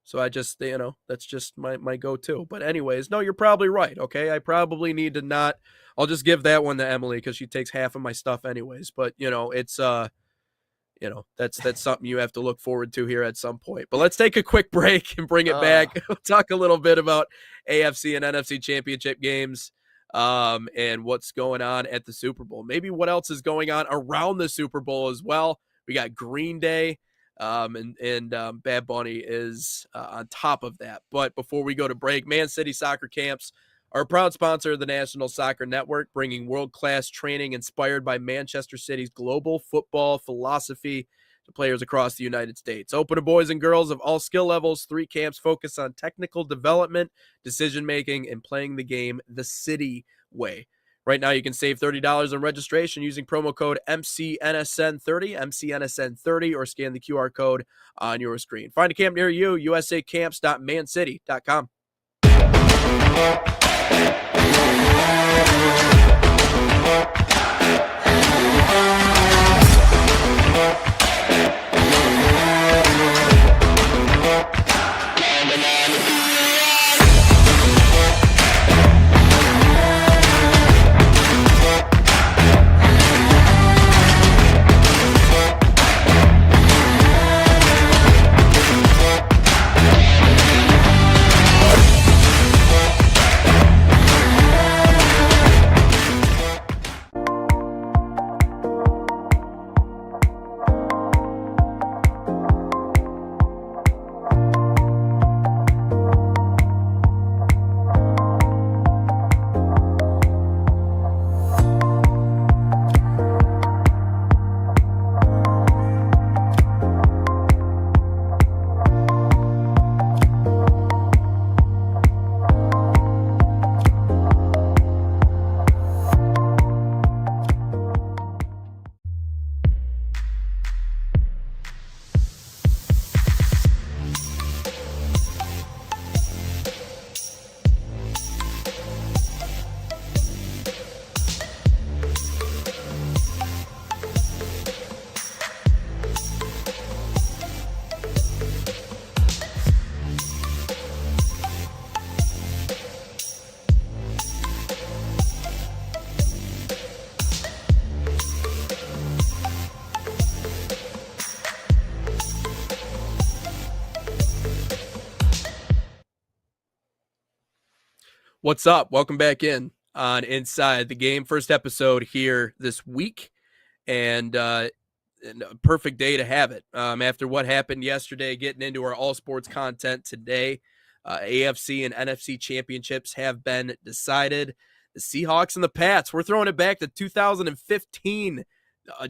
So I just, that's just my go-to. But anyways, no, you're probably right. Okay, I probably need to not. I'll just give that one to Emily because she takes half of my stuff anyways. But it's that's something you have to look forward to here at some point. But let's take a quick break and bring it back. We'll talk a little bit about AFC and NFC championship games, and what's going on at the Super Bowl. Maybe what else is going on around the Super Bowl as well. We got Green Day, and Bad Bunny is on top of that. But before we go to break, Man City Soccer Camps are a proud sponsor of the National Soccer Network, bringing world-class training inspired by Manchester City's global football philosophy to players across the United States. Open to boys and girls of all skill levels, 3 camps focus on technical development, decision-making, and playing the game the City way. Right now, you can save $30 on registration using promo code MCNSN30, MCNSN30, or scan the QR code on your screen. Find a camp near you, usacamps.mancity.com. What's up? Welcome back in on Inside the Game. First episode here this week, and a perfect day to have it. After what happened yesterday, getting into our all sports content today, AFC and NFC championships have been decided. The Seahawks and the Pats, we're throwing it back to 2015,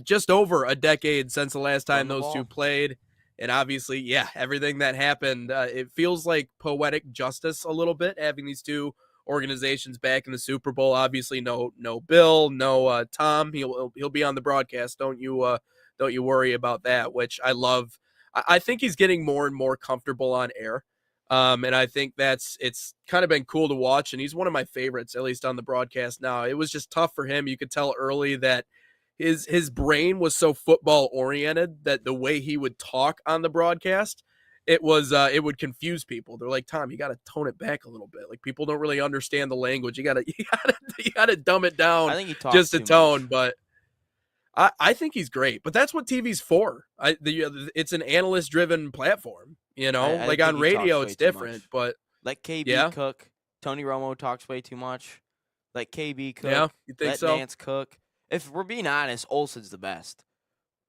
just over a decade since the last time those two played. And obviously, yeah, everything that happened, it feels like poetic justice a little bit, having these two organizations back in the Super Bowl. Obviously, no Bill, no Tom. He'll be on the broadcast. Don't you worry about that, which I love. I think he's getting more and more comfortable on air. And I think it's kind of been cool to watch, and he's one of my favorites, at least on the broadcast now. It was just tough for him. You could tell early that his brain was so football oriented that the way he would talk on the broadcast, it would confuse people. They're like, Tom, you got to tone it back a little bit. Like, people don't really understand the language. You gotta dumb it down. I think he talks just a too tone, much. but I think he's great. But that's what TV's for. It's an analyst driven platform. I Like think on he radio, talks it's way too different. much. But Let KB Yeah. cook. Tony Romo talks way too much. Let KB cook. yeah, you think Let so? Nance cook. If we're being honest, Olsen's the best.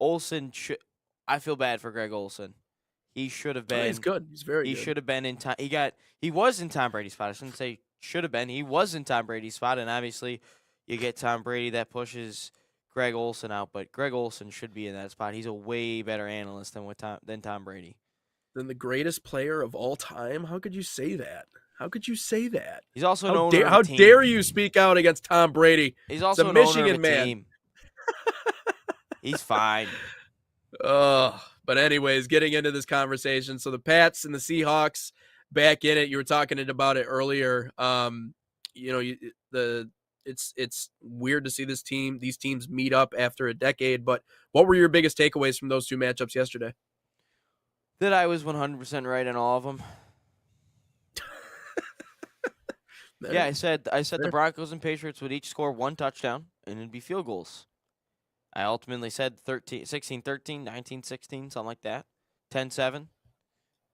I feel bad for Greg Olsen. He should have been. He's good. He's very He good. should have been in time. He was in Tom Brady's spot. I shouldn't say should have been. He was in Tom Brady's spot, and obviously, you get Tom Brady that pushes Greg Olsen out. But Greg Olsen should be in that spot. He's a way better analyst than Tom Brady. Than the greatest player of all time? How could you say that? How could you say that? He's also an How, owner of a how team. dare you speak out against Tom Brady? He's also a an owner Michigan of a man. team. He's fine. But anyways, getting into this conversation. So the Pats and the Seahawks back in it. You were talking about it earlier. It's weird to see these teams meet up after a decade. But what were your biggest takeaways from those two matchups yesterday? That I was 100% right on all of them. Yeah, I said the Broncos and Patriots would each score one touchdown, and it'd be field goals. I ultimately said 16-13, 19-16, something like that. 10-7.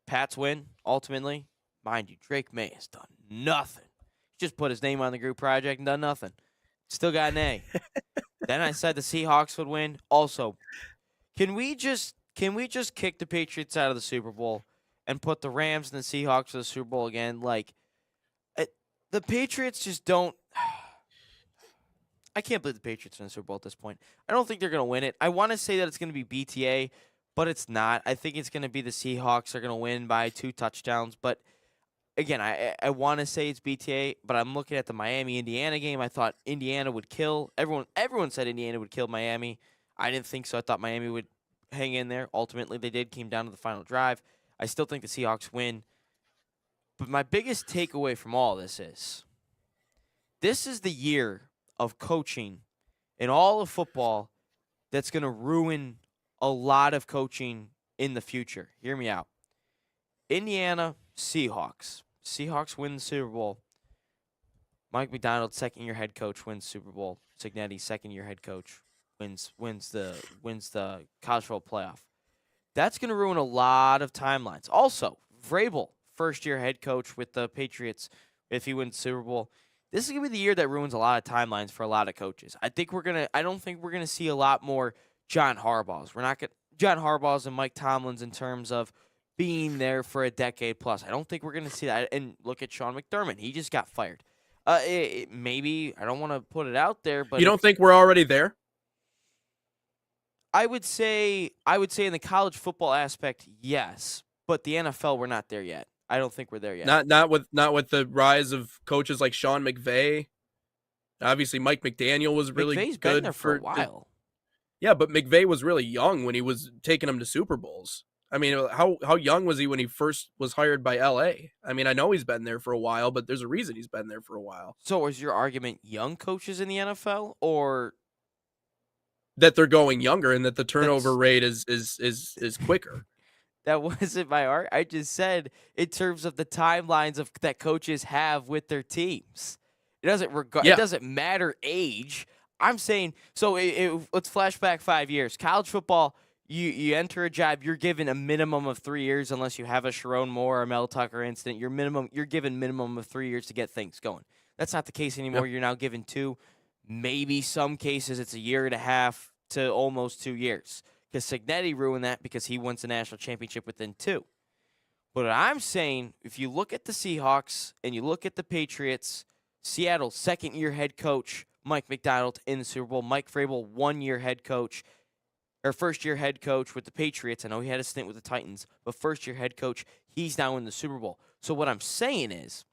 Pats win, ultimately. Mind you, Drake May has done nothing. Just put his name on the group project and done nothing. Still got an A. Then I said the Seahawks would win. Also, can we just kick the Patriots out of the Super Bowl and put the Rams and the Seahawks for the Super Bowl again? Like, the Patriots just don't. I can't believe the Patriots are in the Super Bowl at this point. I don't think they're going to win it. I want to say that it's going to be BTA, but it's not. I think it's going to be the Seahawks. They're going to win by 2 touchdowns. But, again, I want to say it's BTA, but I'm looking at the Miami-Indiana game. I thought Indiana would kill. Everyone said Indiana would kill Miami. I didn't think so. I thought Miami would hang in there. Ultimately, they did. Came down to the final drive. I still think the Seahawks win. But my biggest takeaway from all this is the year of coaching in all of football that's going to ruin a lot of coaching in the future. Hear me out. Indiana, Seahawks. Seahawks win the Super Bowl. Mike McDonald, second-year head coach, wins Super Bowl. Cignetti, second-year head coach, wins the college football playoff. That's going to ruin a lot of timelines. Also, Vrabel, first-year head coach with the Patriots, if he wins the Super Bowl. This is going to be the year that ruins a lot of timelines for a lot of coaches. I don't think we're going to see a lot more John Harbaughs. John Harbaugh's and Mike Tomlin's in terms of being there for a decade plus. I don't think we're going to see that. And look at Sean McDermott. He just got fired. Maybe, I don't want to put it out there, but you don't think we're already there? I would say in the college football aspect, yes. But the NFL, we're not there yet. I don't think we're there yet. Not with the rise of coaches like Sean McVay. Obviously, Mike McDaniel was really McVay's good been there for a while. Yeah, but McVay was really young when he was taking them to Super Bowls. I mean, how young was he when he first was hired by LA? I mean, I know he's been there for a while, but there's a reason he's been there for a while. So is your argument young coaches in the NFL or that they're going younger and that the turnover rate is quicker? That wasn't my art. I just said in terms of the timelines that coaches have with their teams. It doesn't matter age. I'm saying so. Let's flash back 5 years. College football. You enter a job. You're given a minimum of 3 years, unless you have a Sharon Moore or Mel Tucker incident. You're given minimum of 3 years to get things going. That's not the case anymore. You're now given 2. Maybe some cases it's a year and a half to almost 2 years. Because Cignetti ruined that because he wins the national championship within 2. But what I'm saying, if you look at the Seahawks and you look at the Patriots, Seattle's second-year head coach, Mike Macdonald, in the Super Bowl. Mike Vrabel, 1-year head coach, or first-year head coach with the Patriots. I know he had a stint with the Titans, but first-year head coach, he's now in the Super Bowl. So what I'm saying is,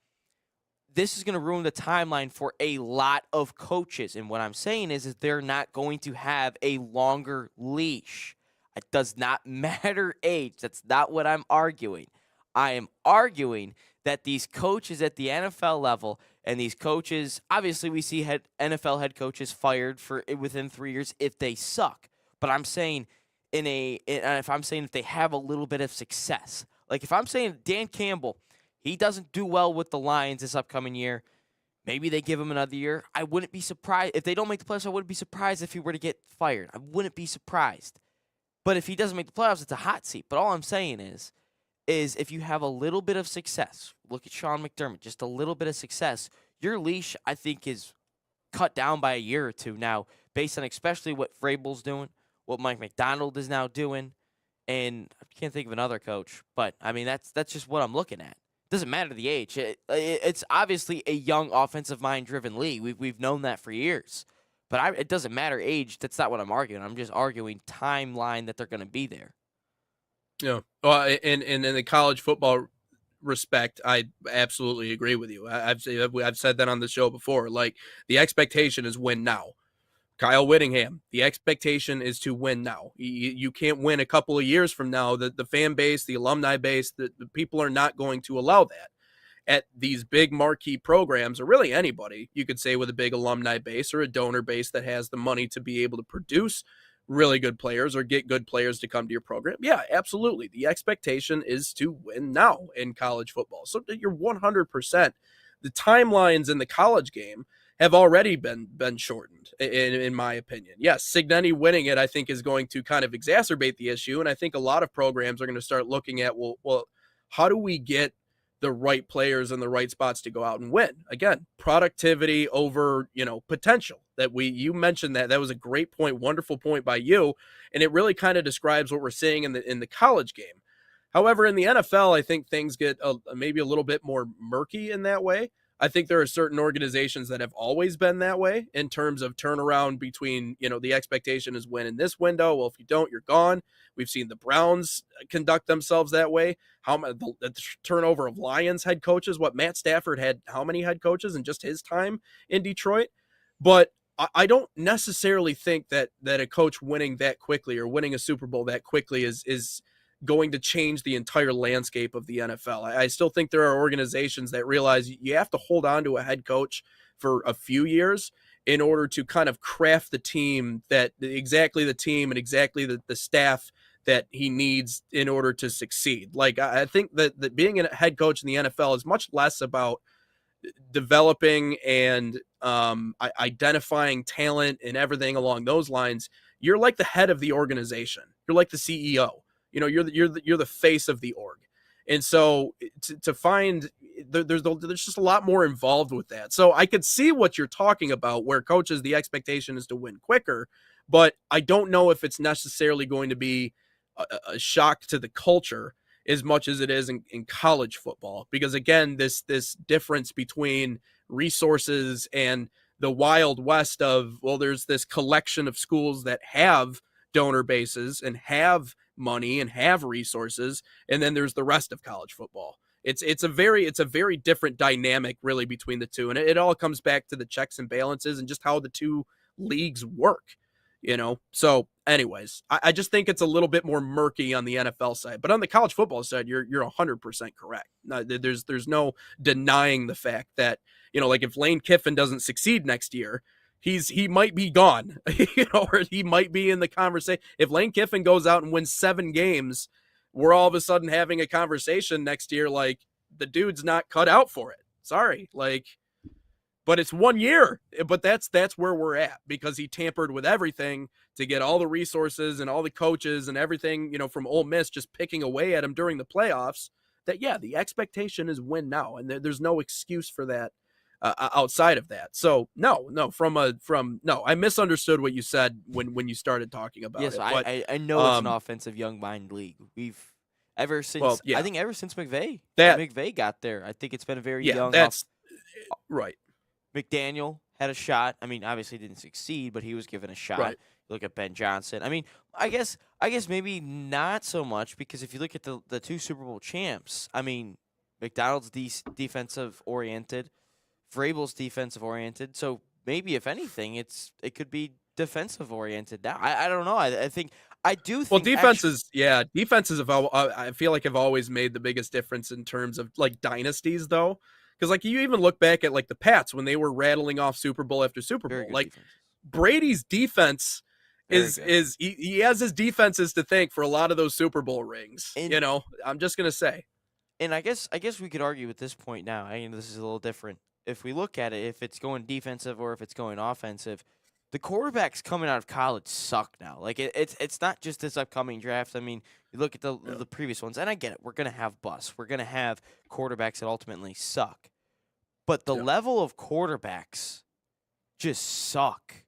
this is going to ruin the timeline for a lot of coaches. And what I'm saying is they're not going to have a longer leash. It does not matter age. That's not what I'm arguing. I am arguing that these coaches at the NFL level and these coaches, obviously we see NFL head coaches fired for within 3 years if they suck. But I'm saying if they have a little bit of success, like if I'm saying Dan Campbell, he doesn't do well with the Lions this upcoming year, maybe they give him another year. I wouldn't be surprised if they don't make the playoffs. I wouldn't be surprised if he were to get fired. I wouldn't be surprised. But if he doesn't make the playoffs, it's a hot seat. But all I'm saying is if you have a little bit of success, look at Sean McDermott, just a little bit of success, your leash, I think, is cut down by a year or 2 now, based on especially what Vrabel's doing, what Mike Macdonald is now doing, and I can't think of another coach. But, I mean, that's just what I'm looking at. Doesn't matter the age. It's obviously a young offensive mind-driven league. We've known that for years. But it doesn't matter age. That's not what I'm arguing. I'm just arguing timeline that they're going to be there. Yeah. Well, and in the college football respect, I absolutely agree with you. I've said that on the show before. Like, the expectation is win now. Kyle Whittingham, the expectation is to win now. You can't win a couple of years from now. The fan base, the alumni base, the people are not going to allow that. At these big marquee programs, or really anybody, you could say with a big alumni base or a donor base that has the money to be able to produce really good players or get good players to come to your program. Yeah, absolutely. The expectation is to win now in college football. So you're 100%. The timelines in the college game have already been shortened, in my opinion. Yes, Cignetti winning it, I think, is going to kind of exacerbate the issue, and I think a lot of programs are going to start looking at, well, how do we get the right players in the right spots to go out and win? Again, productivity over, potential. You mentioned that was a great point, wonderful point by you, and it really kind of describes what we're seeing in the college game. However, in the NFL, I think things get maybe a little bit more murky in that way. I think there are certain organizations that have always been that way in terms of turnaround between, the expectation is win in this window. Well, if you don't, you're gone. We've seen the Browns conduct themselves that way. The turnover of Lions head coaches, Matt Stafford had how many head coaches in just his time in Detroit? But I don't necessarily think that a coach winning that quickly or winning a Super Bowl that quickly is going to change the entire landscape of the NFL. I still think there are organizations that realize you have to hold on to a head coach for a few years in order to kind of craft the team and exactly the staff that he needs in order to succeed. Like, I think that being a head coach in the NFL is much less about developing and identifying talent and everything along those lines. You're like the head of the organization. You're like the CEO. You're the face of the org. And so to find there's just a lot more involved with that. So I could see what you're talking about, where coaches, the expectation is to win quicker, but I don't know if it's necessarily going to be a shock to the culture as much as it is in college football. Because again, this difference between resources and the Wild West of, well, there's this collection of schools that have donor bases and have money and have resources, and then there's the rest of college football. It's a very different dynamic really between the two, and it all comes back to the checks and balances and just how the two leagues work, So anyways, I just think it's a little bit more murky on the NFL side, but on the college football side, you're 100% correct. There's no denying the fact that, like if Lane Kiffin doesn't succeed next year, he might be gone, or he might be in the conversation. If Lane Kiffin goes out and wins 7 games, we're all of a sudden having a conversation next year like the dude's not cut out for it. Sorry, but it's 1 year. But that's where we're at, because he tampered with everything to get all the resources and all the coaches and everything, from Ole Miss just picking away at him during the playoffs. That, yeah, the expectation is win now, and there's no excuse for that. outside of that. So no, I misunderstood what you said when you started talking about Yes, it. But, I know it's an um, offensive young mind league. We've ever since well, yeah, I think ever since that McVay got there, I think it's been a very yeah, young that's right, McDaniel had a shot. I mean, obviously didn't succeed, but he was given a shot. right. You look at Ben Johnson. I mean, I guess maybe not so much because if you look at the two Super Bowl champs, I mean, McDonald's defensive oriented, Vrabel's defensive oriented. So maybe if anything, it could be defensive oriented now. I don't know. I think I do think Well, defenses I feel like have always made the biggest difference in terms of like dynasties, though, because like you even look back at like the Pats when they were rattling off Super Bowl after Super very Bowl, good like defenses. Brady's defense Very is good. is he has his defenses to thank for a lot of those Super Bowl rings. And- You know, I'm just gonna say, And I guess we could argue at this point now. I mean, this is a little different. If we look at it, if it's going defensive or if it's going offensive, the quarterbacks coming out of college suck now. Like it's not just this upcoming draft. I mean, you look at the previous ones, and I get it. We're gonna have busts. We're gonna have quarterbacks that ultimately suck. But the Yeah. level of quarterbacks just suck.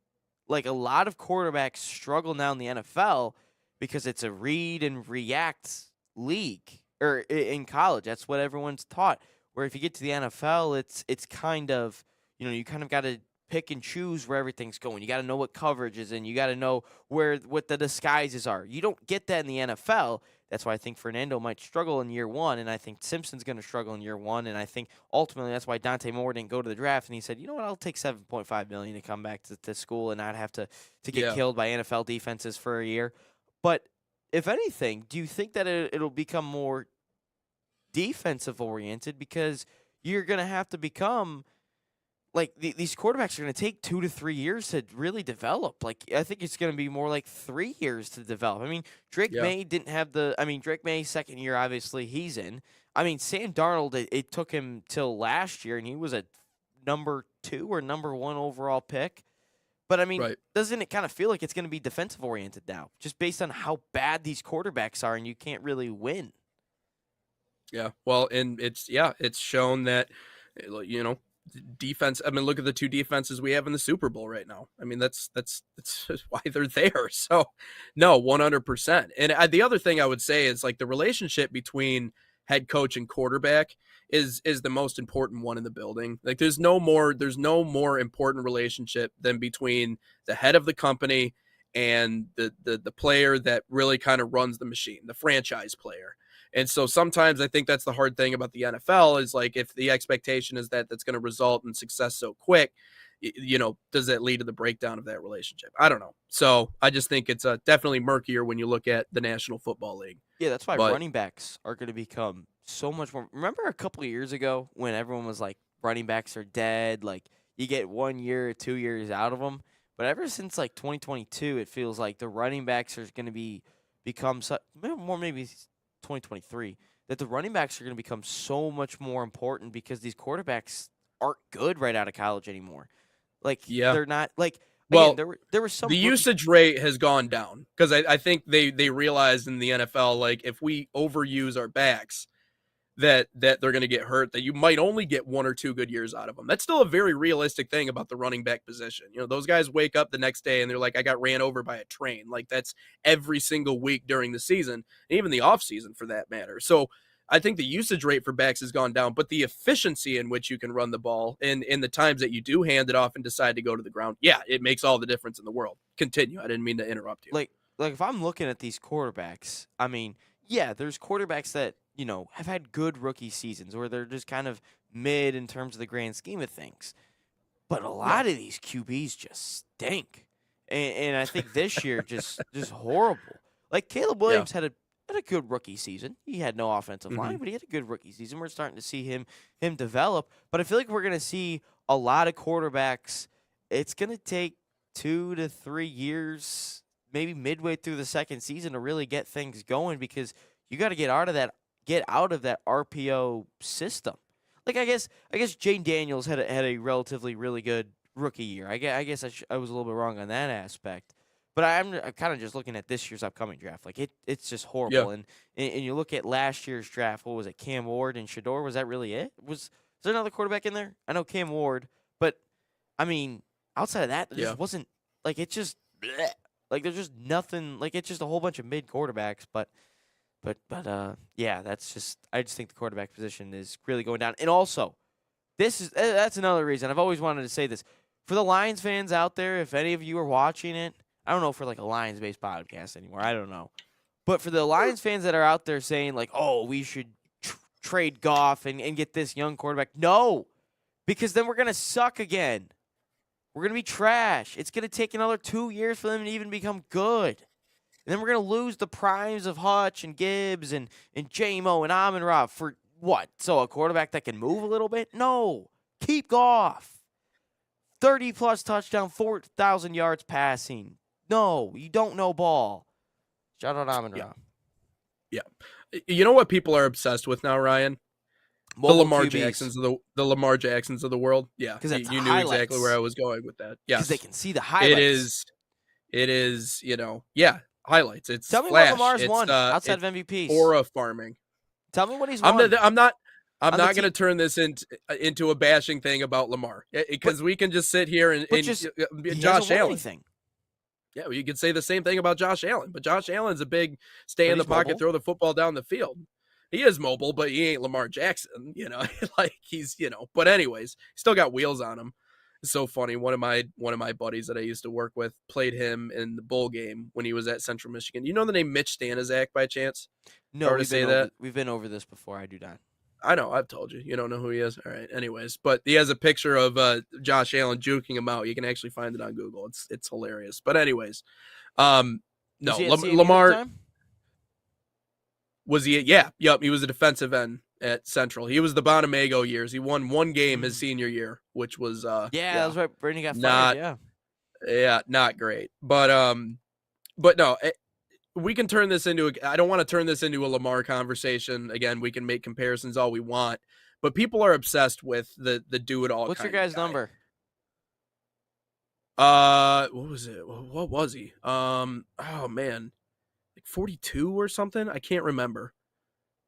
Like a lot of quarterbacks struggle now in the NFL because it's a read and react league, or in college. That's what everyone's taught. Where if you get to the NFL, it's kind of, you kind of got to pick and choose where everything's going. You got to know what coverage is in. You got to know what the disguises are. You don't get that in the NFL. That's why I think Fernando might struggle in year one, and I think Simpson's going to struggle in year one, and I think ultimately that's why Dante Moore didn't go to the draft, and he said, you know what, I'll take $7.5 million to come back to school and not have to get Yeah. killed by NFL defenses for a year. But if anything, do you think that it'll become more defensive oriented because you're going to have to become like these quarterbacks are going to take 2 to 3 years to really develop. Like I think it's going to be more like 3 years to develop. I mean, Drake Yeah. May didn't have Drake May second year, obviously he's in. I mean, Sam Darnold, it took him till last year and he was a number 2 or number 1 overall pick. But I mean, Right. doesn't it kind of feel like it's going to be defensive oriented now just based on how bad these quarterbacks are and you can't really win? Yeah. Well, and it's shown that, defense. I mean, look at the two defenses we have in the Super Bowl right now. I mean, that's why they're there. So, no, 100%. And the other thing I would say is like the relationship between head coach and quarterback is the most important one in the building. Like there's no more important relationship than between the head of the company and the player that really kind of runs the machine, the franchise player. And so sometimes I think that's the hard thing about the NFL is like if the expectation is that that's going to result in success so quick, does that lead to the breakdown of that relationship? I don't know. So I just think it's definitely murkier when you look at the National Football League. Yeah, that's why But- running backs are going to become so much more. Remember a couple of years ago when everyone was like, running backs are dead. Like you get 1 year or 2 years out of them. But ever since like 2022, it feels like the running backs are going to become more maybe 2023 that the running backs are going to become so much more important because these quarterbacks aren't good right out of college anymore. Like Yeah. they're not like. Well, Again, there was some The rookie- usage rate has gone down because I think they realized in the NFL, like if we overuse our backs, that they're going to get hurt, that you might only get 1 or 2 good years out of them. That's still a very realistic thing about the running back position. Those guys wake up the next day and they're like, I got ran over by a train. Like that's every single week during the season, and even the off season for that matter. So I think the usage rate for backs has gone down, but the efficiency in which you can run the ball and in the times that you do hand it off and decide to go to the ground, yeah, it makes all the difference in the world. Continue. I didn't mean to interrupt you. like if I'm looking at these quarterbacks, I mean, yeah, there's quarterbacks that, have had good rookie seasons or they're just kind of mid in terms of the grand scheme of things. But a lot of these QBs just stink. And I think this year just horrible. Like Caleb Williams had a good rookie season. He had no offensive line, but he had a good rookie season. We're starting to see him develop. But I feel like we're going to see a lot of quarterbacks. It's going to take 2 to 3 years, maybe midway through the second season to really get things going because you got to get out of that RPO system. Like I guess Jane Daniels had a relatively really good rookie year. I guess I was a little bit wrong on that aspect. But I'm kind of just looking at this year's upcoming draft. Like it's just horrible. Yeah. And you look at last year's draft. What was it? Cam Ward and Shador. Was that really it? Was there another quarterback in there? I know Cam Ward, but I mean, outside of that, there just wasn't like it's just bleh. Like there's just nothing. Like it's just a whole bunch of mid quarterbacks. But yeah, I just think the quarterback position is really going down. And also, that's another reason I've always wanted to say this for the Lions fans out there. If any of you are watching it, I don't know if we're like a Lions based podcast anymore. I don't know, but for the Lions fans that are out there saying like, oh, we should trade Goff and get this young quarterback. No, because then we're going to suck again. We're going to be trash. It's going to take another 2 years for them to even become good. And then we're going to lose the primes of Hutch and Gibbs and J-Mo and Amon-Ra for what? So a quarterback that can move a little bit? No. Keep Goff. 30-plus touchdown, 4,000 yards passing. No, you don't know ball. Shout out Amon-Ra. Yeah. You know what people are obsessed with now, Ryan? Mobile the Lamar QBs. Jacksons of the Lamar Jacksons of the world. Yeah, you knew exactly where I was going with that. Yes, because they can see the highlights. It is. Highlights. It's tell me flash. what Lamar's it's, won outside of MVPs. Aura farming. Tell me what he's won. I'm not going to turn this into a bashing thing about Lamar because we can just sit here and Josh Allen. Anything. Yeah, well, you could say the same thing about Josh Allen, but Josh Allen's a big stay in the pocket, throw the football down the field. He is mobile, but he ain't Lamar Jackson, like he's, but anyways, still got wheels on him. It's so funny. One of my buddies that I used to work with played him in the bowl game when he was at Central Michigan. You know the name Mitch Stanizak by chance? No, we've been over this before. I do not. I know. I've told you. You don't know who he is? All right. Anyways, but he has a picture of Josh Allen juking him out. You can actually find it on Google. It's hilarious. But anyways, no, Lamar. Was he? Yeah. Yep. He was a defensive end at Central. He was the Bonamago years. He won one game his senior year, which was that was right. Brady got fired. Not great. But no, we can turn this into I don't want to turn this into a Lamar conversation. Again, we can make comparisons all we want, but people are obsessed with the do it all. What's your guy's number? What was it? What was he? Oh man. Like 42 or something. I can't remember.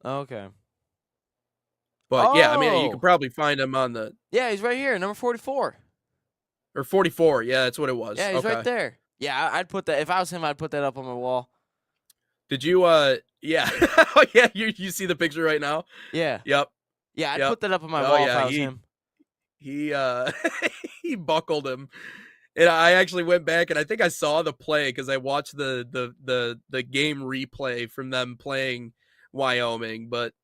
Okay. But yeah, I mean, you can probably find him on the. Yeah, he's right here, number 44. Or 44. Yeah, that's what it was. Yeah, he's right there. Yeah, I'd put that. If I was him, I'd put that up on my wall. Did you? Yeah. Yeah. You see the picture right now? Yeah. Yep. Yeah, I'd put that up on my wall if I was him. He he buckled him. And I actually went back and I think I saw the play because I watched the game replay from them playing Wyoming. But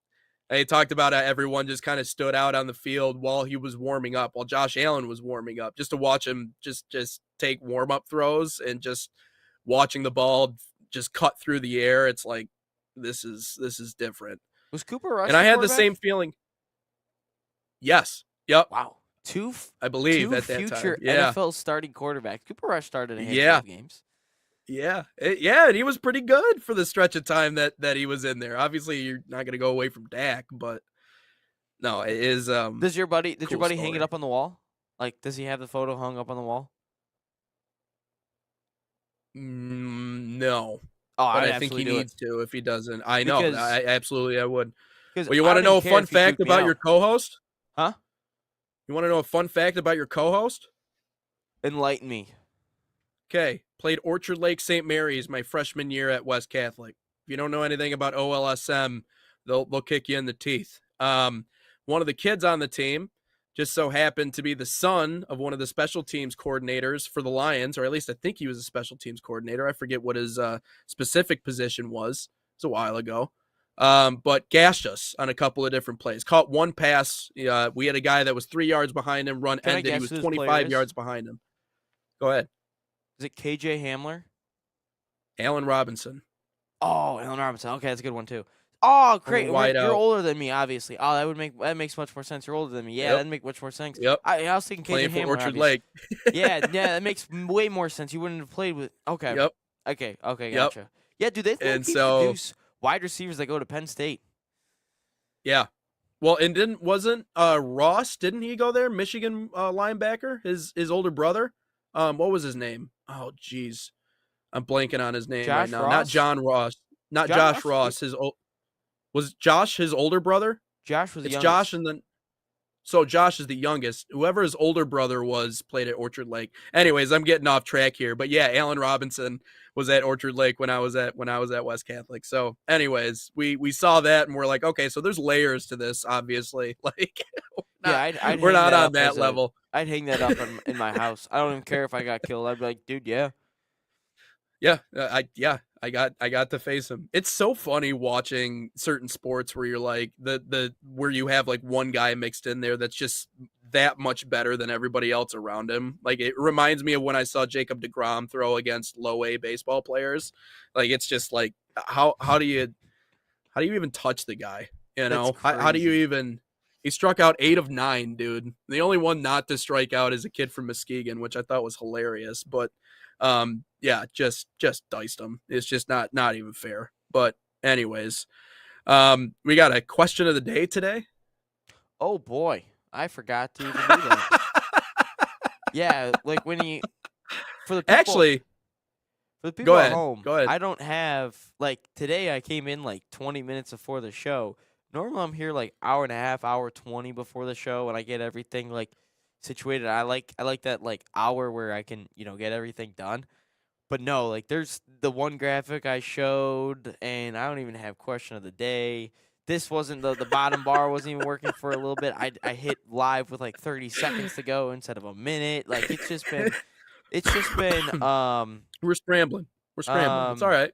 I talked about how everyone just kind of stood out on the field while he was warming up, while Josh Allen was warming up, just to watch him just take warm-up throws and just watching the ball just cut through the air. It's like this is different. Was Cooper Rush? And I had the same feeling. Yes. Yep. Wow. I believe at that future time. Yeah. NFL starting quarterback. Cooper Rush started a handful of games. Yeah. And he was pretty good for the stretch of time that he was in there. Obviously, you're not going to go away from Dak, but no, it is. Did your buddy story. hang it up on the wall? Like, does he have the photo hung up on the wall? No. Oh, I think he needs to if he doesn't. I know. I would. Well, you want to know a fun fact about your co-host? Huh? You want to know a fun fact about your co-host? Enlighten me. Okay. Played Orchard Lake St. Mary's my freshman year at West Catholic. If you don't know anything about OLSM, they'll kick you in the teeth. One of the kids on the team just so happened to be the son of one of the special teams coordinators for the Lions, or at least I think he was a special teams coordinator. I forget what his specific position was. It was a while ago. But gashed us on a couple of different plays. Caught one pass. We had a guy that was 3 yards behind him, run ended. He was 25 yards behind him. Go ahead. Is it KJ Hamler? Allen Robinson. Oh, Allen Robinson. Okay, that's a good one too. Oh, great. You're older than me, obviously. Oh, that makes much more sense. You're older than me. Yeah, that'd make much more sense. Yep. I was thinking KJ Hamler. Playing for Orchard Lake. yeah, that makes way more sense. You wouldn't have played with. Okay. Yep. Okay, gotcha. Yep. Yeah, dude, they produce wide receivers that go to Penn State. Yeah. Well, and wasn't Ross? Didn't he go there? Michigan linebacker. His older brother. What was his name? Oh, geez, I'm blanking on his name right now. Ross? Not John Ross. Not Josh Ross. Was Josh his older brother? Josh was. It's Josh, and then So Josh is the youngest. Whoever his older brother was played at Orchard Lake. Anyways, I'm getting off track here, but yeah, Allen Robinson was at Orchard Lake when I was at West Catholic. So anyways, we saw that and we're like, okay, so there's layers to this, obviously. Like we're not on that level. I'd hang that up in my house. I don't even care if I got killed. I'd be like, dude, yeah. I got to face him. It's so funny watching certain sports where you're like where you have like one guy mixed in there that's just that much better than everybody else around him. Like it reminds me of when I saw Jacob deGrom throw against low A baseball players. Like it's just like how do you even touch the guy? You know, how do you even? He struck out 8 of 9, dude. The only one not to strike out is a kid from Muskegon, which I thought was hilarious. But yeah, just diced him. It's just not even fair. But anyways, we got a question of the day today. Oh boy, I forgot to even do that. Yeah, like when you for the people go at ahead. home, Go ahead. I don't have like today. I came in like 20 minutes before the show. Normally, I'm here like hour and a half, hour 20 before the show, and I get everything like situated. I like that like hour where I can get everything done. But no, like there's the one graphic I showed, and I don't even have question of the day. This wasn't the bottom bar wasn't even working for a little bit. I hit live with like 30 seconds to go instead of a minute. Like it's just been We're scrambling. It's all right.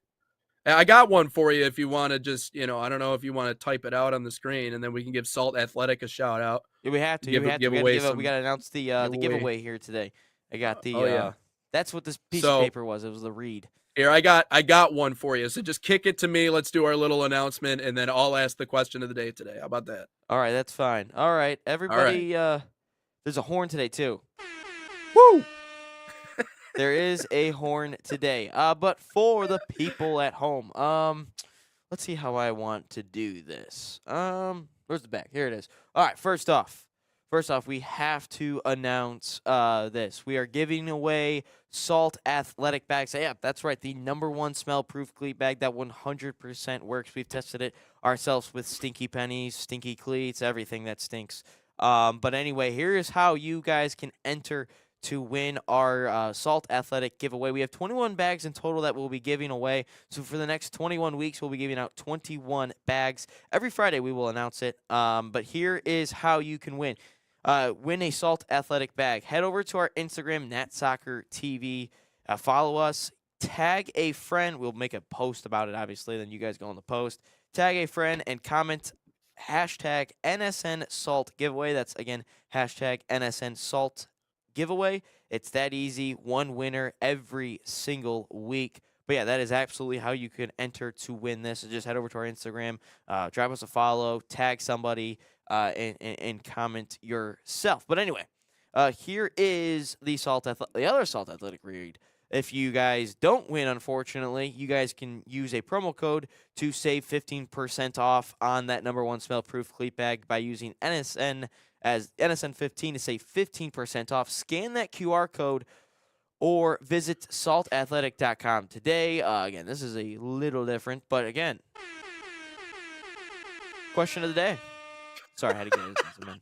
I got one for you if you want to just, I don't know if you want to type it out on the screen and then we can give Salt Athletic a shout out. Yeah, we have to. We got to announce the giveaway here today. I got the that's what this piece of paper was. It was the read. Here, I got one for you. So just kick it to me. Let's do our little announcement and then I'll ask the question of the day today. How about that? All right, that's fine. All right, everybody, there's a horn today too. Woo! There is a horn today. But for the people at home, let's see how I want to do this. Where's the back? Here it is. All right, first off, we have to announce this. We are giving away Salt Athletic bags. Yeah, that's right. The #1 smell-proof cleat bag that 100% works. We've tested it ourselves with stinky pennies, stinky cleats, everything that stinks. But anyway, here is how you guys can enter to win our Salt Athletic giveaway. We have 21 bags in total that we'll be giving away. So for the next 21 weeks, we'll be giving out 21 bags. Every Friday, we will announce it. But here is how you can win. Win a Salt Athletic bag. Head over to our Instagram, NatSoccerTV. Follow us. Tag a friend. We'll make a post about it, obviously. Then you guys go on the post. Tag a friend and comment hashtag NSN Salt giveaway. That's, again, hashtag NSN Salt giveaway. It's that easy. One winner every single week. But yeah, that is absolutely how you can enter to win this. So just head over to our Instagram, drop us a follow, tag somebody, and comment yourself. But anyway, here is the other Salt Athletic read. If you guys don't win, unfortunately, you guys can use a promo code to save 15% off on that #1 smell-proof cleat bag by using NSN as NSN15 to save 15% off. Scan that QR code or visit saltathletic.com today. Again, this is a little different, but again, question of the day. Sorry, I had to get this in.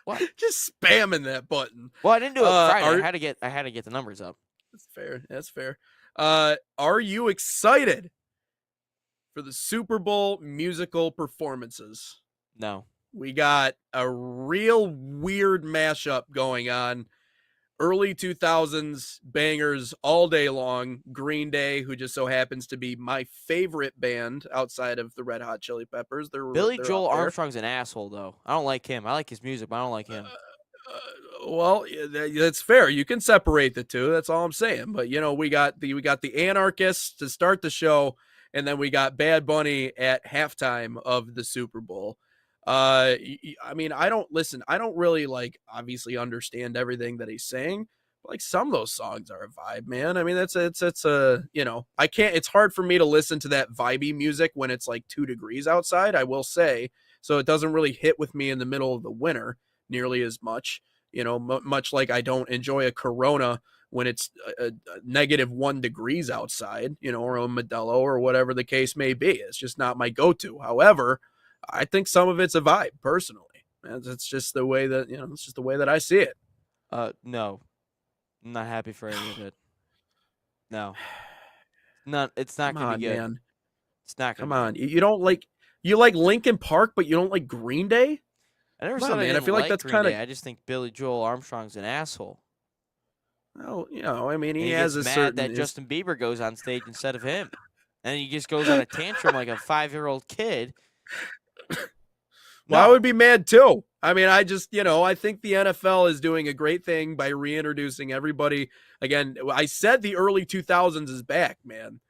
What? Just spamming that button. Well, I didn't do it Friday. I had to get the numbers up. That's fair. Are you excited for the Super Bowl musical performances? No. We got a real weird mashup going on. Early 2000s bangers all day long. Green Day, who just so happens to be my favorite band outside of the Red Hot Chili Peppers. Billy Joel Armstrong's an asshole, though. I don't like him. I like his music, but I don't like him. Well, that's fair. You can separate the two. That's all I'm saying. But we got the Anarchists to start the show, and then we got Bad Bunny at halftime of the Super Bowl. I mean, I don't really obviously understand everything that he's saying, but some of those songs are a vibe, man. I mean, it's it's hard for me to listen to that vibey music when it's 2 degrees outside, I will say. So it doesn't really hit with me in the middle of the winter nearly as much, much like I don't enjoy a Corona when it's -1 degrees outside, or a Modelo or whatever the case may be. It's just not my go-to. However, I think some of it's a vibe, personally. It's just the way that it's just the way that I see it. No, I'm not happy for any of it. No, it's not Come gonna on, be good. man. It's not gonna. Come on. You don't like Linkin Park, but you don't like Green Day? I never Come said on, I man. I didn't feel like like that's Green kinda- Day. I just think Billy Joel Armstrong's an asshole. Well, I mean, And he he has gets a mad certain. that Justin Bieber goes on stage instead of him, and he just goes on a tantrum like a 5-year-old kid. Well, I No. would be mad too. I mean, I just, I think the NFL is doing a great thing by reintroducing everybody. Again, I said the early 2000s is back, man.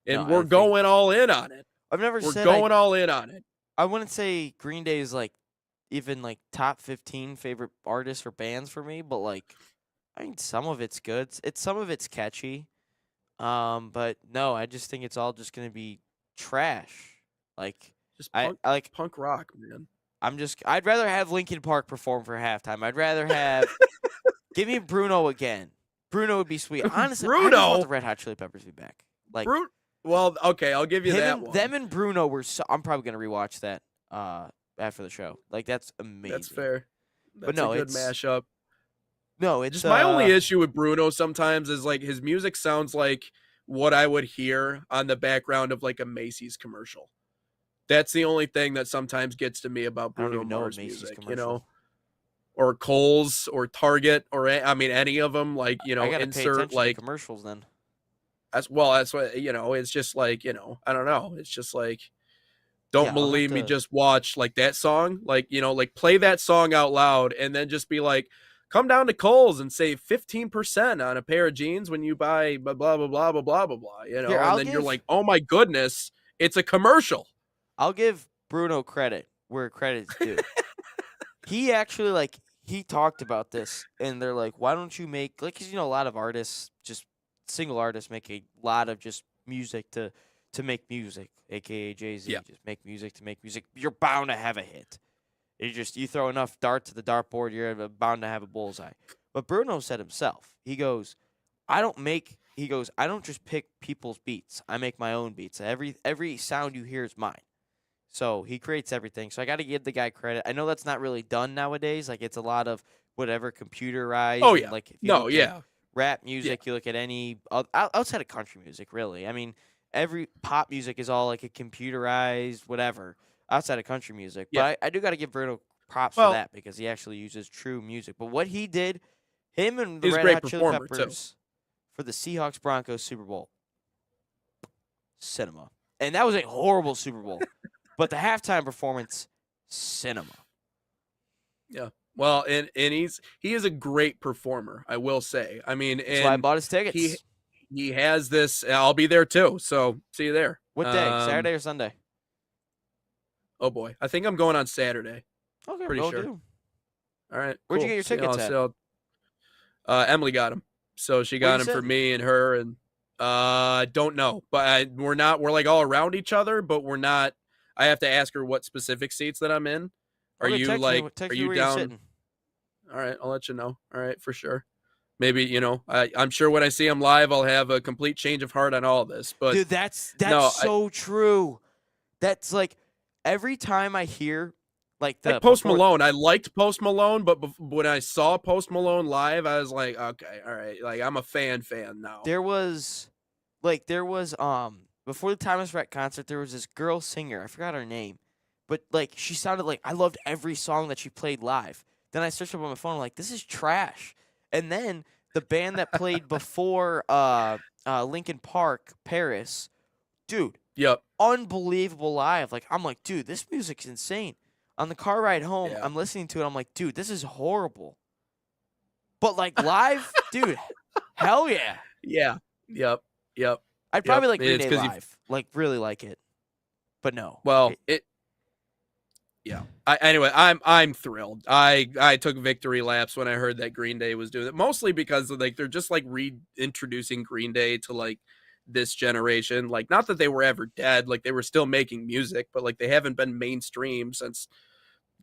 And No, I we're think- going all in on it. I've never We're said going all in on it. I wouldn't say Green Day is like even like top 15 favorite artists or bands for me, but like I mean some of it's good. Some of it's catchy. But no, I just think it's all just gonna be trash. Like Just I like punk rock, man. I'd rather have Linkin Park perform for halftime. I'd rather have give me Bruno again. Bruno would be sweet. Honestly, I just Bruno? want the Red Hot Chili Peppers to be back. Like Well, okay, I'll give you that him one. them and Bruno were so I'm probably gonna rewatch that after the show. Like that's amazing. That's fair. That's no, a good it's mashup. No, it's Just my only issue with Bruno sometimes is like his music sounds like what I would hear on the background of like a Macy's commercial. That's the only thing that sometimes gets to me about I don't Bruno even know a Mars Macy's music, commercial. or Kohl's or Target or I mean any of them, like I gotta pay insert attention like to commercials then. that's what it's just like I don't know, it's just like don't Yeah, I'll have believe me, to- just watch like that song, like like play that song out loud and then just be like, come down to Kohl's and save 15% on a pair of jeans when you buy blah blah blah blah blah blah blah blah, Here, and I'll then you're give- like, oh my goodness, it's a commercial. I'll give Bruno credit where credit's due. He actually he talked about this and they're like, why don't you make cuz a lot of artists, just single artists make a lot of just music to make music, aka Jay-Z, Yeah. just make music to make music. You're bound to have a hit. You throw enough darts to the dartboard, you're bound to have a bullseye. But Bruno said himself, he goes, I don't just pick people's beats. I make my own beats. Every sound you hear is mine. So he creates everything. So I got to give the guy credit. I know that's not really done nowadays. Like it's a lot of whatever computerized. Oh, and, yeah. like if you No, look at yeah. rap music, you look at any outside of country music, really. I mean, every pop music is all like a computerized whatever outside of country music. Yeah. But I do got to give Bruno props Well- for that because he actually uses true music. But what he did, him and the He's a Red great Hot Chili performer, too. Peppers for the Seahawks Broncos Super Bowl, cinema, and that was a horrible Super Bowl. But the halftime performance, cinema. Well, and he is a great performer, I will say. I mean, That's why I and bought his tickets. he has this. I'll be there too. So see you there. What day? Um, Saturday or Sunday? Oh boy, I think I'm going on Saturday. Okay, pretty will sure. do. All right. Where'd you cool. get your See tickets y'all- Emily got them, so she Where got you them for sitting? me and her, and don't know, but we're not. We're like all around each other, but we're not. I have to ask her what specific seats that I'm in. Are Okay, you text like? me, text Are me you where you're down? sitting. All right, I'll let you know. All right, for sure. Maybe I'm sure when I see him live, I'll have a complete change of heart on all this. But Dude, that's no, so true. That's like every time I hear like the like Post before- Malone, I liked Post Malone, but when I saw Post Malone live, I was like, okay, all right, like I'm a fan now. There was before the Thomas Rhett concert, there was this girl singer. I forgot her name, but like she sounded like I loved every song that she played live. Then I searched up on my phone, like this is trash. And then the band that played before Linkin Park, Paris, dude, Yep. unbelievable live. Like I'm like, dude, this music's insane. On the car ride home, Yeah. I'm listening to it. I'm like, dude, this is horrible. But like live, dude, hell yeah. Yeah. Yep. I'd probably like It's Green Day 'cause you- live, like really like it. But no. Well, yeah. Anyway, I'm thrilled. I took victory laps when I heard that Green Day was doing it, mostly because like they're just like reintroducing Green Day to like this generation. Like, not that they were ever dead, like they were still making music, but like they haven't been mainstream since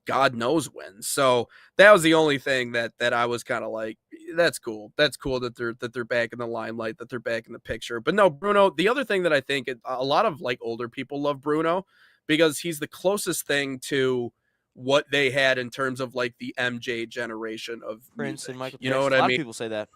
God knows when. So that was the only thing that I was kind of like, that's cool. That's cool that they're back in the limelight, that they're back in the picture. But no, Bruno, the other thing that I think a lot of like older people love Bruno because he's the closest thing to what they had in terms of like the MJ generation of Prince music. and Michael You know Jackson. what A I lot mean? of people say that.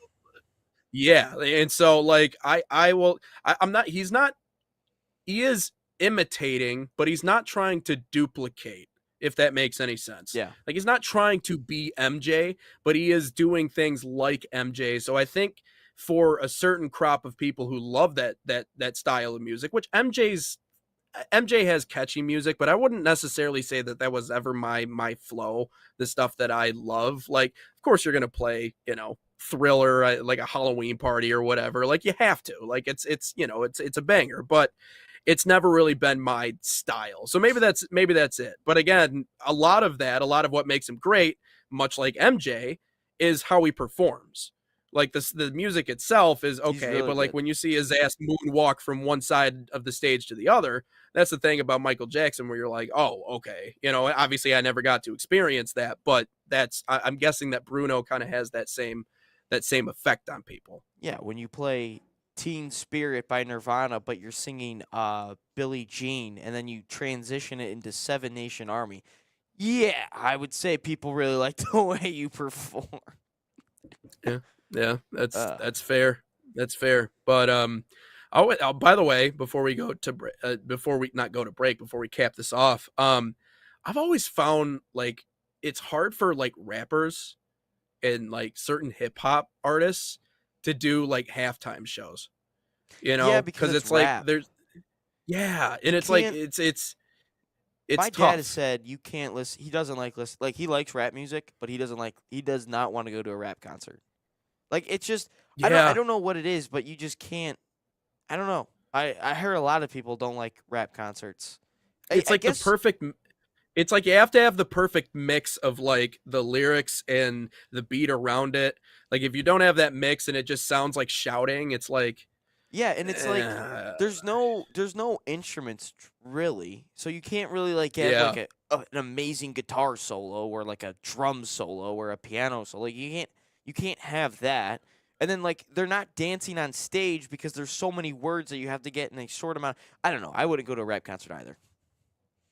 Yeah, and so like I'm not. He is imitating, but he's not trying to duplicate, if that makes any sense. Yeah. Like he's not trying to be MJ, but he is doing things like MJ. So I think for a certain crop of people who love that style of music, which MJ has catchy music, but I wouldn't necessarily say that was ever my flow, the stuff that I love. Like, of course you're going to play, Thriller, like a Halloween Party or whatever. Like you have to, like it's a banger, but it's never really been my style. So maybe that's it. But again, a lot of what makes him great, much like MJ, is how he performs. Like the music itself is okay, really but like good. when you see his ass moonwalk from one side of the stage to the other, that's the thing about Michael Jackson where you're like, oh, okay. Obviously I never got to experience that, but I'm guessing that Bruno kind of has that same effect on people. Yeah, when you play Teen Spirit by Nirvana, but you're singing Billie Jean, and then you transition it into Seven Nation Army. Yeah, I would say people really like the way you perform. Yeah, that's fair. That's fair. But by the way, before we go to before we cap this off, I've always found like it's hard for like rappers and like certain hip hop artists to do like halftime shows. Yeah, because it's like rap. and it's like it's my tough. dad has said you can't listen. He doesn't like listen. Like he likes rap music, but he does not want to go to a rap concert. Like it's just I don't know what it is, but you just can't. I don't know. I heard a lot of people don't like rap concerts. It's like the perfect. It's like you have to have the perfect mix of like the lyrics and the beat around it. Like if you don't have that mix and it just sounds like shouting, it's like and it's like there's no instruments really, so you can't really like get like an amazing guitar solo or like a drum solo or a piano solo. Like, you can't have that. And then like they're not dancing on stage because there's so many words that you have to get in a short amount. I don't know. I wouldn't go to a rap concert either.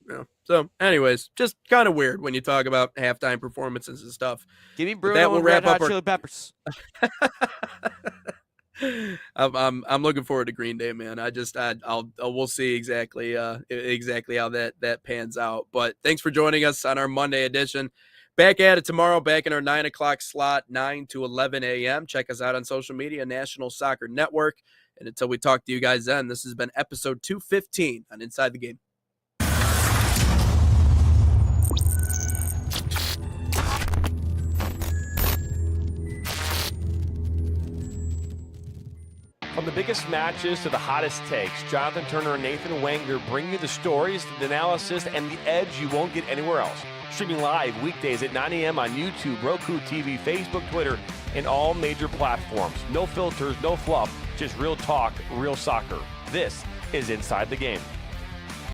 Yeah. So, anyways, just kind of weird when you talk about halftime performances and stuff. Give me Bruno and Red Hot Chili Peppers. I'm looking forward to Green Day, man. We'll see exactly how that pans out. But thanks for joining us on our Monday edition. Back at it tomorrow, back in our 9 o'clock slot, 9 to 11 a.m. Check us out on social media, National Soccer Network. And until we talk to you guys then, this has been episode 215 on Inside the Game. From the biggest matches to the hottest takes, Jonathan Turner and Nathan Wenger bring you the stories, the analysis, and the edge you won't get anywhere else. Streaming live weekdays at 9 a.m. on YouTube, Roku TV, Facebook, Twitter, and all major platforms. No filters, no fluff, just real talk, real soccer. This is Inside the Game.